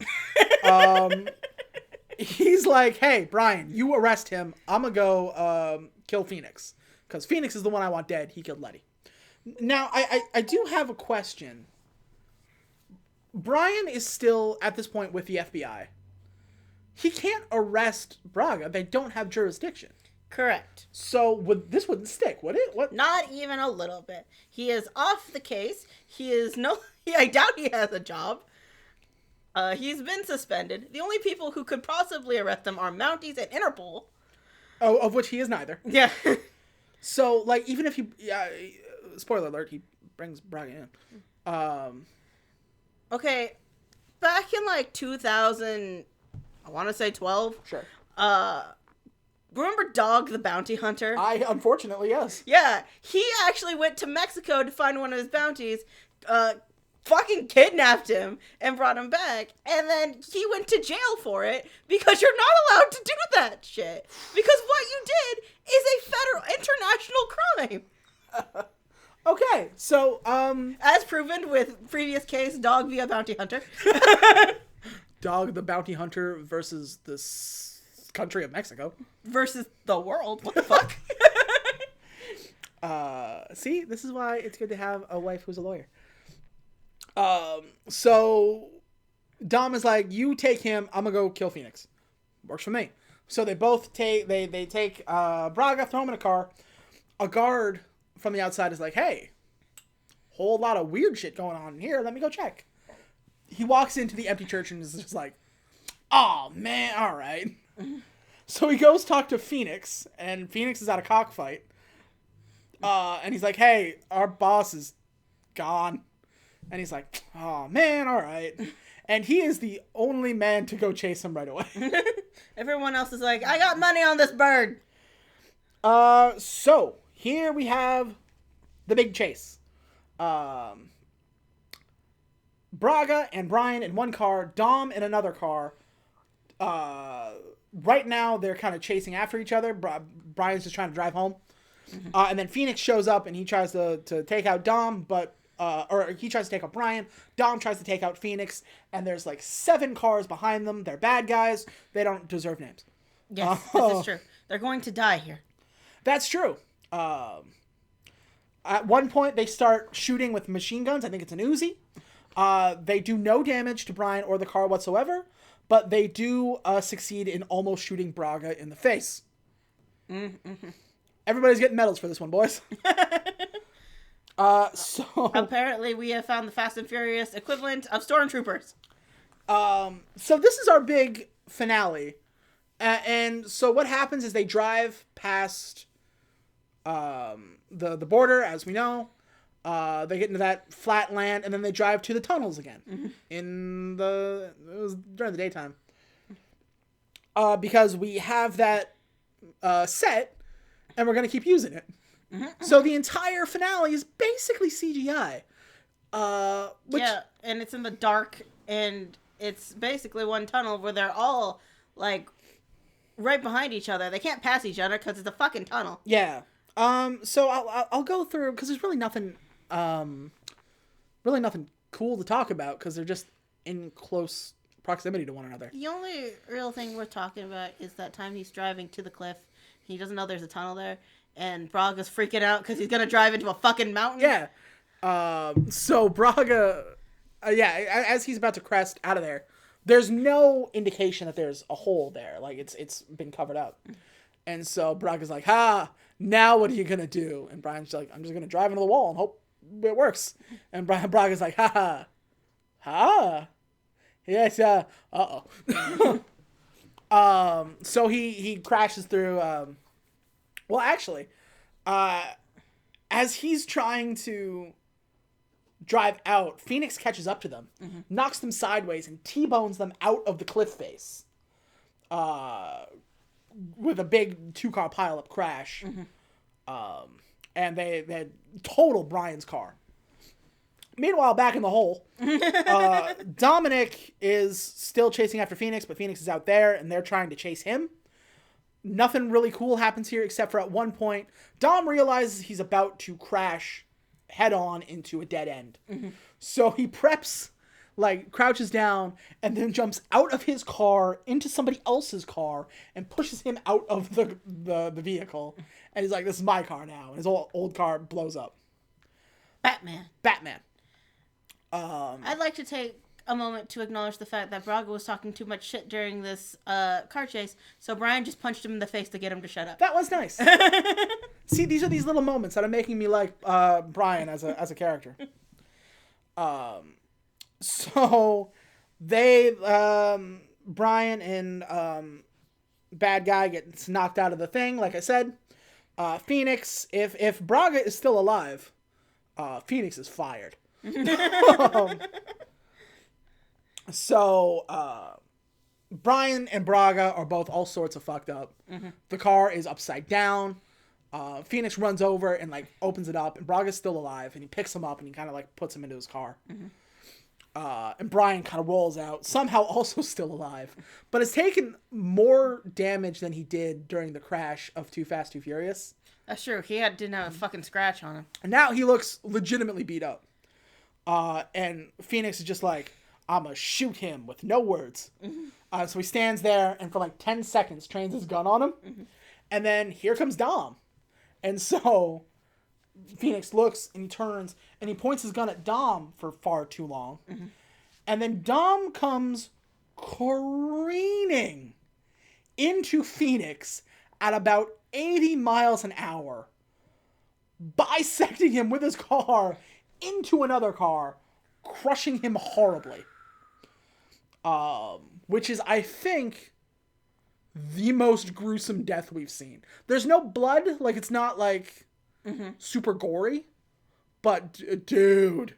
he's like, hey, Brian, you arrest him. I'm going to go kill Phoenix. Because Phoenix is the one I want dead. He killed Letty. Now, I do have a question. Brian is still, at this point, with the FBI. He can't arrest Braga. They don't have jurisdiction. Correct. So this wouldn't stick, would it? What? Not even a little bit. He is off the case. He is I doubt he has a job. He's been suspended. The only people who could possibly arrest him are Mounties and Interpol. Oh, of which he is neither. Yeah. So, like, even if he... spoiler alert, he brings Braga in. Okay, back in, like, 2000... I want to say 12. Sure. Remember Dog the Bounty Hunter? Unfortunately, yes. Yeah, he actually went to Mexico to find one of his bounties, fucking kidnapped him and brought him back, and then he went to jail for it because you're not allowed to do that shit. Because what you did is a federal international crime. Okay, so, As proven with previous case, Dog via Bounty Hunter. Dog the Bounty Hunter versus country of Mexico. Versus the world. What the fuck? See, this is why it's good to have a wife who's a lawyer. So Dom is like, you take him, I'm gonna go kill Phoenix. Works for me. So they both take, they take, Braga, throw him in a car. A guard from the outside is like, hey, whole lot of weird shit going on in here. Let me go check. He walks into the empty church and is just like, oh man, all right. So he goes talk to Phoenix, and Phoenix is at a cockfight. And he's like, hey, our boss is gone. And he's like, oh man, all right. And he is the only man to go chase him right away. Everyone else is like, I got money on this bird. So here we have the big chase. Braga and Brian in one car, Dom in another car. Right now they're kind of chasing after each other. Brian's just trying to drive home. Mm-hmm. And then Phoenix shows up and he tries to take out Dom, or he tries to take out Brian. Dom tries to take out Phoenix, and there's like 7 cars behind them. They're bad guys. They don't deserve names. Yes, this is true. They're going to die here. That's true. At one point, they start shooting with machine guns. I think it's an Uzi. They do no damage to Brian or the car whatsoever, but they do succeed in almost shooting Braga in the face. Mm-hmm. Everybody's getting medals for this one, boys. So apparently we have found the Fast and Furious equivalent of stormtroopers. So this is our big finale. And so what happens is they drive past the border, as we know. They get into that flat land, and then they drive to the tunnels again. Mm-hmm. It was during the daytime. Because we have that set, and we're going to keep using it. So the entire finale is basically CGI. Which, yeah, and it's in the dark, and it's basically one tunnel where they're all, like, right behind each other. They can't pass each other because it's a fucking tunnel. yeah. So I'll go through, because there's really nothing cool to talk about, because they're just in close proximity to one another. The only real thing we're talking about is that time he's driving to the cliff. He doesn't know there's a tunnel there, and Braga's freaking out because he's gonna drive into a fucking mountain. Yeah. So Braga, as he's about to crest out of there, there's no indication that there's a hole there. Like, it's been covered up. And so Braga's like, now what are you gonna do? And Brian's like, I'm just gonna drive into the wall and hope it works. And Braga's like, yes, uh-oh. So he crashes through, as he's trying to drive out, Phoenix catches up to them, knocks them sideways, and T-bones them out of the cliff face. With a big 2-car pileup crash. And they total Brian's car. Meanwhile, back in the hole, Dominic is still chasing after Phoenix, but Phoenix is out there, and they're trying to chase him. Nothing really cool happens here, except for at one point, Dom realizes he's about to crash head-on into a dead end. So he preps, like, crouches down, and then jumps out of his car into somebody else's car and pushes him out of the vehicle. And he's like, this is my car now. And his old car blows up. Batman. I'd like to take a moment to acknowledge the fact that Braga was talking too much shit during this car chase, so Brian just punched him in the face to get him to shut up. That was nice. See, these are these little moments that are making me like Brian as a character. So they Brian and bad guy gets knocked out of the thing, like I said. Phoenix, if Braga is still alive, Phoenix is fired. So Brian and Braga are both all sorts of fucked up. The car is upside down. Phoenix runs over and, like, opens it up, and Braga's still alive, and he picks him up and he kind of, like, puts him into his car. And Brian kind of rolls out, somehow also still alive, but has taken more damage than he did during the crash of Too Fast, Too Furious. That's true. He didn't have a fucking scratch on him. And now he looks legitimately beat up. And Phoenix is just like, I'm gonna shoot him with no words. So he stands there and for like 10 seconds trains his gun on him. And then here comes Dom. And so Phoenix looks and he turns and he points his gun at Dom for far too long. And then Dom comes careening into Phoenix at about 80 miles an hour, bisecting him with his car into another car, crushing him horribly. Which is, I think, the most gruesome death we've seen. There's no blood, like, it's not, like, super gory, but, dude.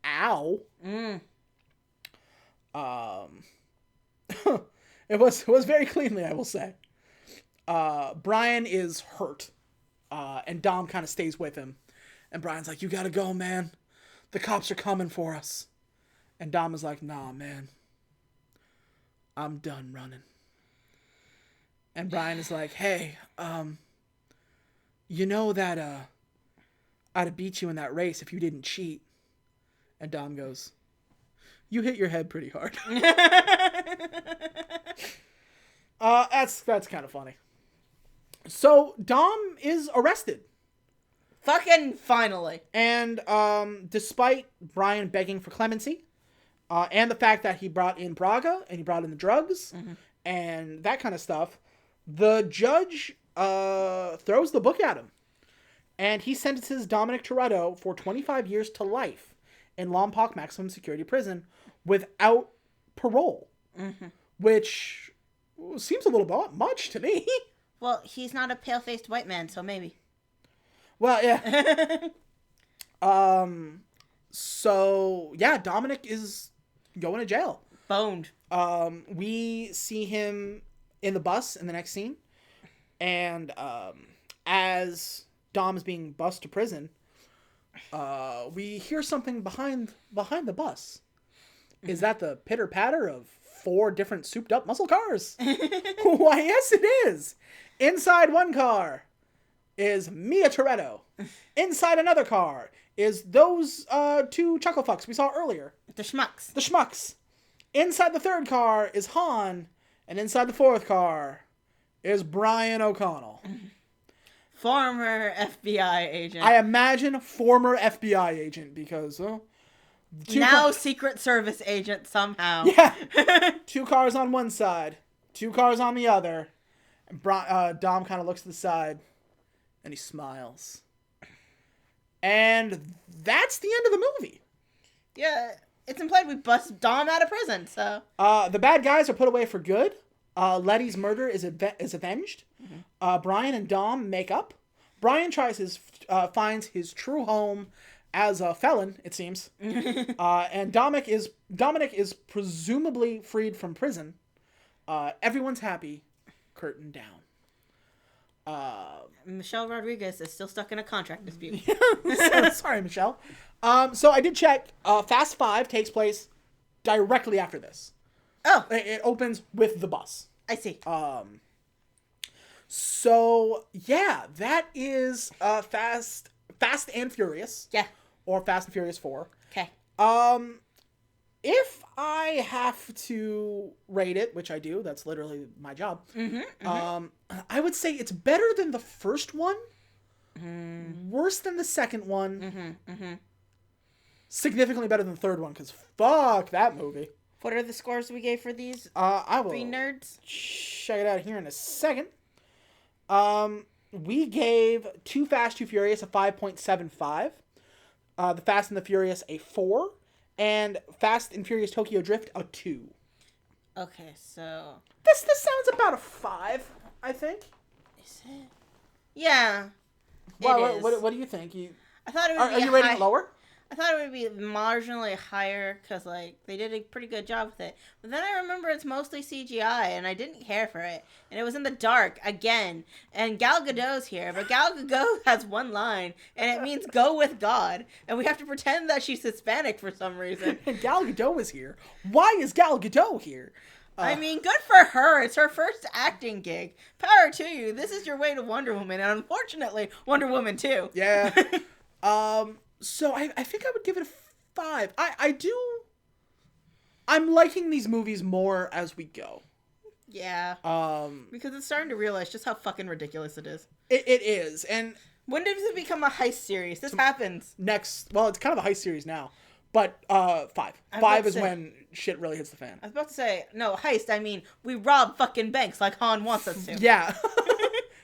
Ow. It was very cleanly, I will say. Brian is hurt, and Dom kind of stays with him. And Brian's like, you gotta go, man. The cops are coming for us. And Dom is like, nah, man. I'm done running. And Brian is like, hey, you know that, I'd have beat you in that race if you didn't cheat. And Dom goes, you hit your head pretty hard. That's kind of funny. So Dom is arrested. Fucking finally. And despite Brian begging for clemency, and the fact that he brought in Braga and he brought in the drugs and that kind of stuff, the judge throws the book at him. And he sentences Dominic Toretto for 25 years to life in Lompoc Maximum Security Prison without parole. Which seems a little much to me. Well, he's not a pale-faced white man, so maybe. Well, yeah. So, yeah, Dominic is going to jail. Boned. We see him in the bus in the next scene. And as Dom's being bused to prison, we hear something behind the bus. Is that the pitter-patter of 4 different souped-up muscle cars? Why, yes, it is. Inside one car is Mia Toretto. Inside another car is those 2 chuckle fucks we saw earlier. The schmucks. The schmucks. Inside the 3rd car is Han. And inside the 4th car is Brian O'Connell. Former FBI agent. I imagine former FBI agent because... now Secret Service agent somehow. Yeah. 2 cars on one side. 2 cars on the other. And Dom kind of looks to the side. And he smiles. And that's the end of the movie. Yeah, it's implied we bust Dom out of prison, so... The bad guys are put away for good. Letty's murder is avenged. Mm-hmm. Brian and Dom make up. Brian finds his true home as a felon, it seems. And Dominic is presumably freed from prison. Everyone's happy. Curtain down. Michelle Rodriguez is still stuck in a contract dispute. Sorry, Michelle. So I did check. Fast 5 takes place directly after this. Oh. It opens with the bus. I see. So, yeah, that is Fast and Furious. Yeah. Or Fast and Furious 4. Okay. If I have to rate it, which I do, that's literally my job. I would say it's better than the first one. Worse than the second one. Significantly better than the third one, because fuck that movie. What are the scores we gave for these? I will 3 nerds. check it out here in a second. We gave Too Fast, Too Furious a 5.75. The Fast and the Furious a 4. And Fast and Furious Tokyo Drift a 2. Okay, so... This sounds about a 5, I think. Is it? Yeah. Well, it is. what do you think? I thought it would Are be you rating it lower? I thought it would be marginally higher because, like, they did a pretty good job with it. But then I remember it's mostly CGI, and I didn't care for it. And it was in the dark, again. And Gal Gadot's here, but Gal Gadot has one line, and it means go with God. And we have to pretend that she's Hispanic for some reason. And Gal Gadot is here. Why is Gal Gadot here? I mean, good for her. It's her first acting gig. Power to you. This is your way to Wonder Woman, and unfortunately, Wonder Woman 2. Yeah. So I think I would give it a 5. I'm liking these movies more as we go. Yeah. Because it's starting to realize just how fucking ridiculous it is. It is. And when does it become a heist series? This happens. well, it's kind of a heist series now. But 5. 5 is when shit really hits the fan. I was about to say, no, heist. I mean, we rob fucking banks like Han wants us to. Yeah.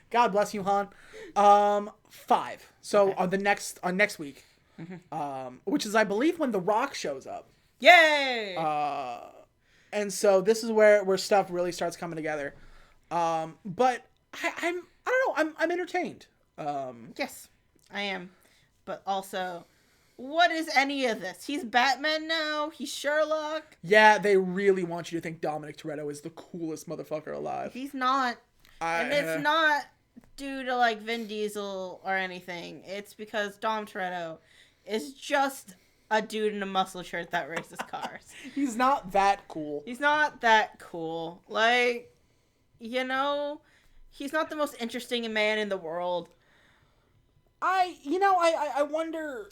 God bless you, Han. 5. So Okay. on next week, which is, I believe, when The Rock shows up. Yay! And so this is where stuff really starts coming together. But I don't know. I'm entertained. Yes, I am. But also, what is any of this? He's Batman now. He's Sherlock. Yeah, they really want you to think Dominic Toretto is the coolest motherfucker alive. He's not. And it's not due to, like, Vin Diesel or anything. It's because Dom Toretto is just a dude in a muscle shirt that races cars. He's not that cool. He's not that cool. Like, you know, he's not the most interesting man in the world. I wonder...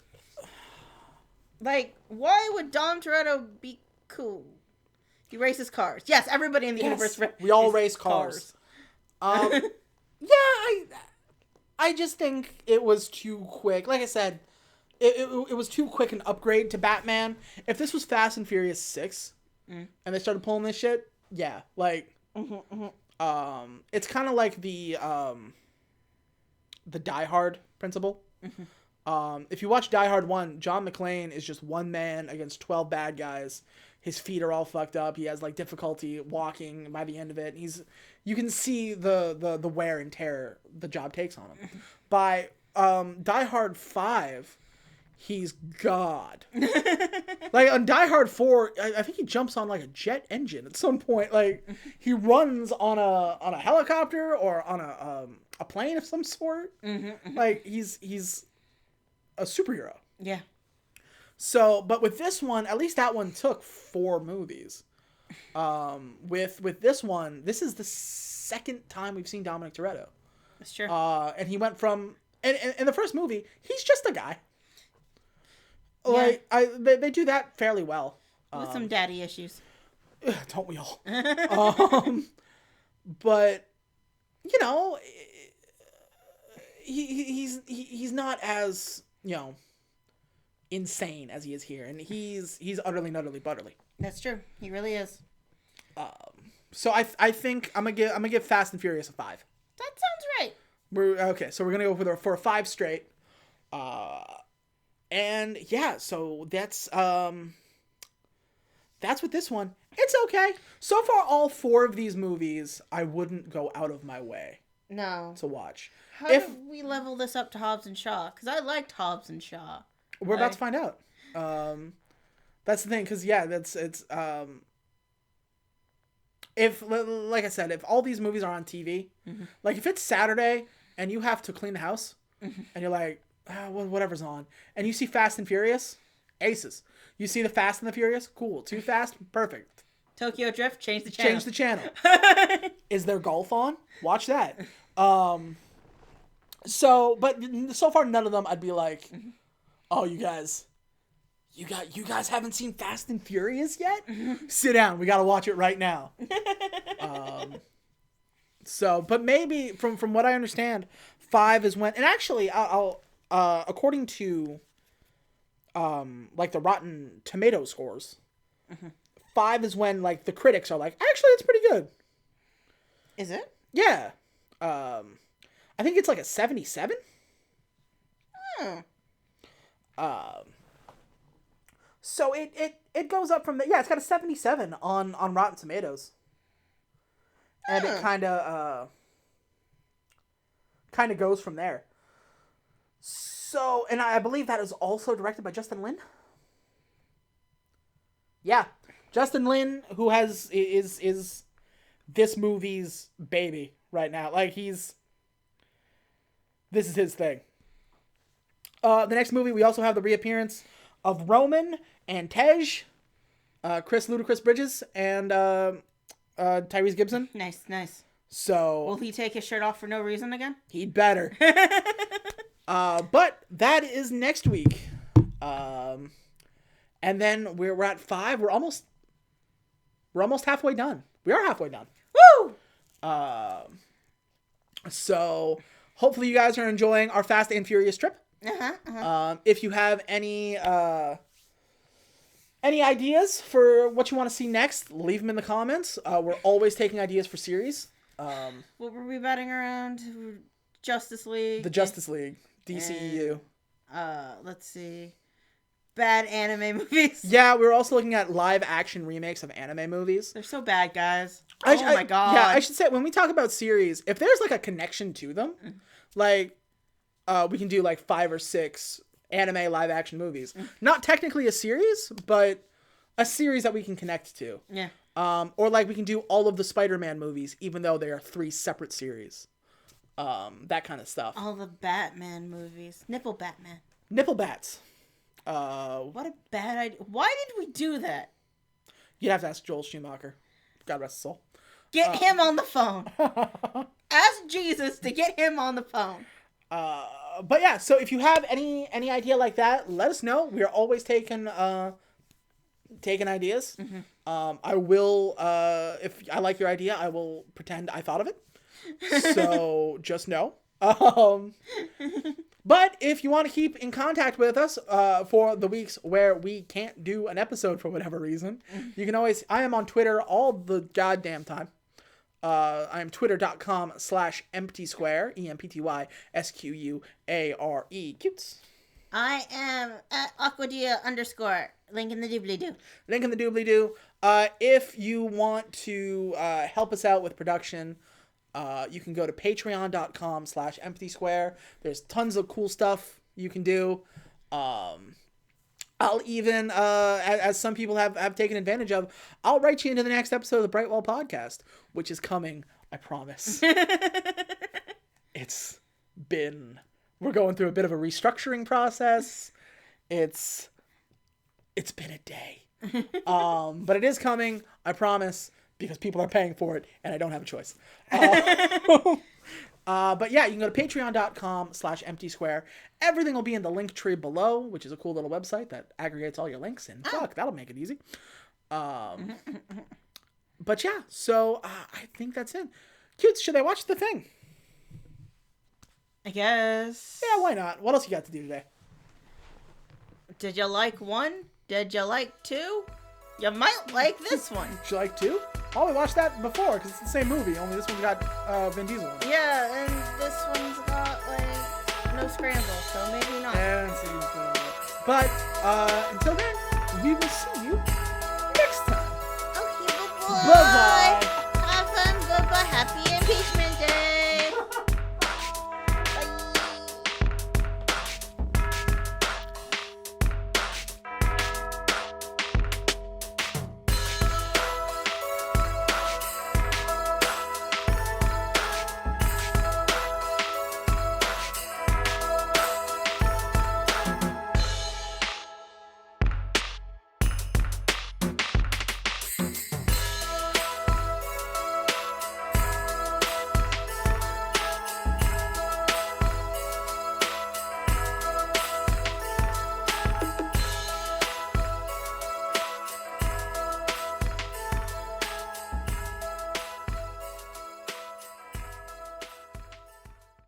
Like, why would Dom Toretto be cool? He races cars. Yes, everybody in the universe we all race cars. Yeah, I just think it was too quick. Like I said, it was too quick an upgrade to Batman. If this was Fast and Furious 6 and they started pulling this shit, yeah, like it's kind of like the Die Hard principle. If you watch Die Hard 1, John McClane is just one man against 12 bad guys. His feet are all fucked up. He has, like, difficulty walking by the end of it. You can see the wear and tear the job takes on him. By Die Hard 5, he's God. Like, on Die Hard 4, I think he jumps on, like, a jet engine at some point. Like, he runs on a helicopter or on a plane of some sort. Mm-hmm. Like he's a superhero. Yeah. So, but with this one, at least that one took 4 movies. With this one, this is the second time we've seen Dominic Toretto. That's true. And he went from in the first movie, he's just a guy. Yeah. Like they do that fairly well. With some daddy issues. Don't we all? But you know, he's not as, you know, insane as he is here, and he's utterly nutterly butterly. That's true. He really is. So I think I'm gonna give Fast and Furious a 5. That sounds right. So we're gonna go for a 5 straight. And yeah, so that's with this one. It's okay. So far, all 4 of these movies, I wouldn't go out of my way No. to watch. How do we level this up to Hobbs and Shaw? Because I liked Hobbs and Shaw. We're about to find out. That's the thing, because yeah, if, like I said, if all these movies are on TV, like if it's Saturday and you have to clean the house, and you're like, well, whatever's on, and you see Fast and Furious, aces. You see the Fast and the Furious, cool. Too Fast, perfect. Tokyo Drift, change the channel. Change the channel. Is there golf on? Watch that. So far none of them I'd be like, oh, you guys haven't seen Fast and Furious yet? Sit down. We got to watch it right now. But maybe from what I understand, 5 is when, and actually I'll according to like the Rotten Tomato scores, 5 is when like the critics are like, actually it's pretty good. Is it? Yeah. I think it's like a 77. So it goes up from the, it's got a 77 on Rotten Tomatoes. And it kind of goes from there. So, and I believe that is also directed by Justin Lin. Yeah. Justin Lin, who is this movie's baby right now. Like this is his thing. The next movie, we also have the reappearance of Roman and Tej, Chris Ludacris Bridges, and Tyrese Gibson. Nice. So will he take his shirt off for no reason again? He'd better. But that is next week. And then we're at 5. We're almost halfway done. We are halfway done. Woo! So hopefully you guys are enjoying our Fast and Furious trip. If you have any ideas for what you want to see next, leave them in the comments. We're always taking ideas for series. What were we batting around? Justice League. The Justice League. DCEU. Let's see. Bad anime movies. Yeah, we were also looking at live action remakes of anime movies. They're so bad, guys. My god. Yeah, I should say, when we talk about series, if there's like a connection to them, like we can do like 5 or 6 anime live action movies. Not technically a series, but a series that we can connect to. Yeah. Or like we can do all of the Spider-Man movies, even though they are 3 separate series. That kind of stuff. All the Batman movies. Nipple Batman. Nipple bats. What a bad idea. Why did we do that? You'd have to ask Joel Schumacher. God rest his soul. Get him on the phone. Ask Jesus to get him on the phone. But yeah, so if you have any idea like that, let us know. We are always taking ideas. I will, if I like your idea, I will pretend I thought of it. So just know. But if you want to keep in contact with us for the weeks where we can't do an episode for whatever reason, you can always, I am on Twitter all the goddamn time. I am twitter.com/emptysquare, EMPTYSQUARE. Cutes. I am at Aquadia_. Link in the doobly-doo. Link in the doobly-doo. If you want to help us out with production, you can go to patreon.com/emptysquare. There's tons of cool stuff you can do. I'll even, as some people have taken advantage of, I'll write you into the next episode of the Brightwell podcast, which is coming, I promise. we're going through a bit of a restructuring process. It's been a day. But it is coming, I promise, because people are paying for it and I don't have a choice. But yeah, you can go to patreon.com/emptysquare. Everything will be in the link tree below, which is a cool little website that aggregates all your links, and fuck, that'll make it easy. But yeah, so I think that's it. Cutes, should I watch The Thing? I guess. Yeah, why not? What else you got to do today? Did you like 1? Did you like 2? You might like this one. Did you like 2? Oh, we watched that before, because it's the same movie, only this one's got Vin Diesel in it. Yeah, and this one's got, like, no scramble, so maybe not. And but until then, we will see you next time. Okay, Bye-bye.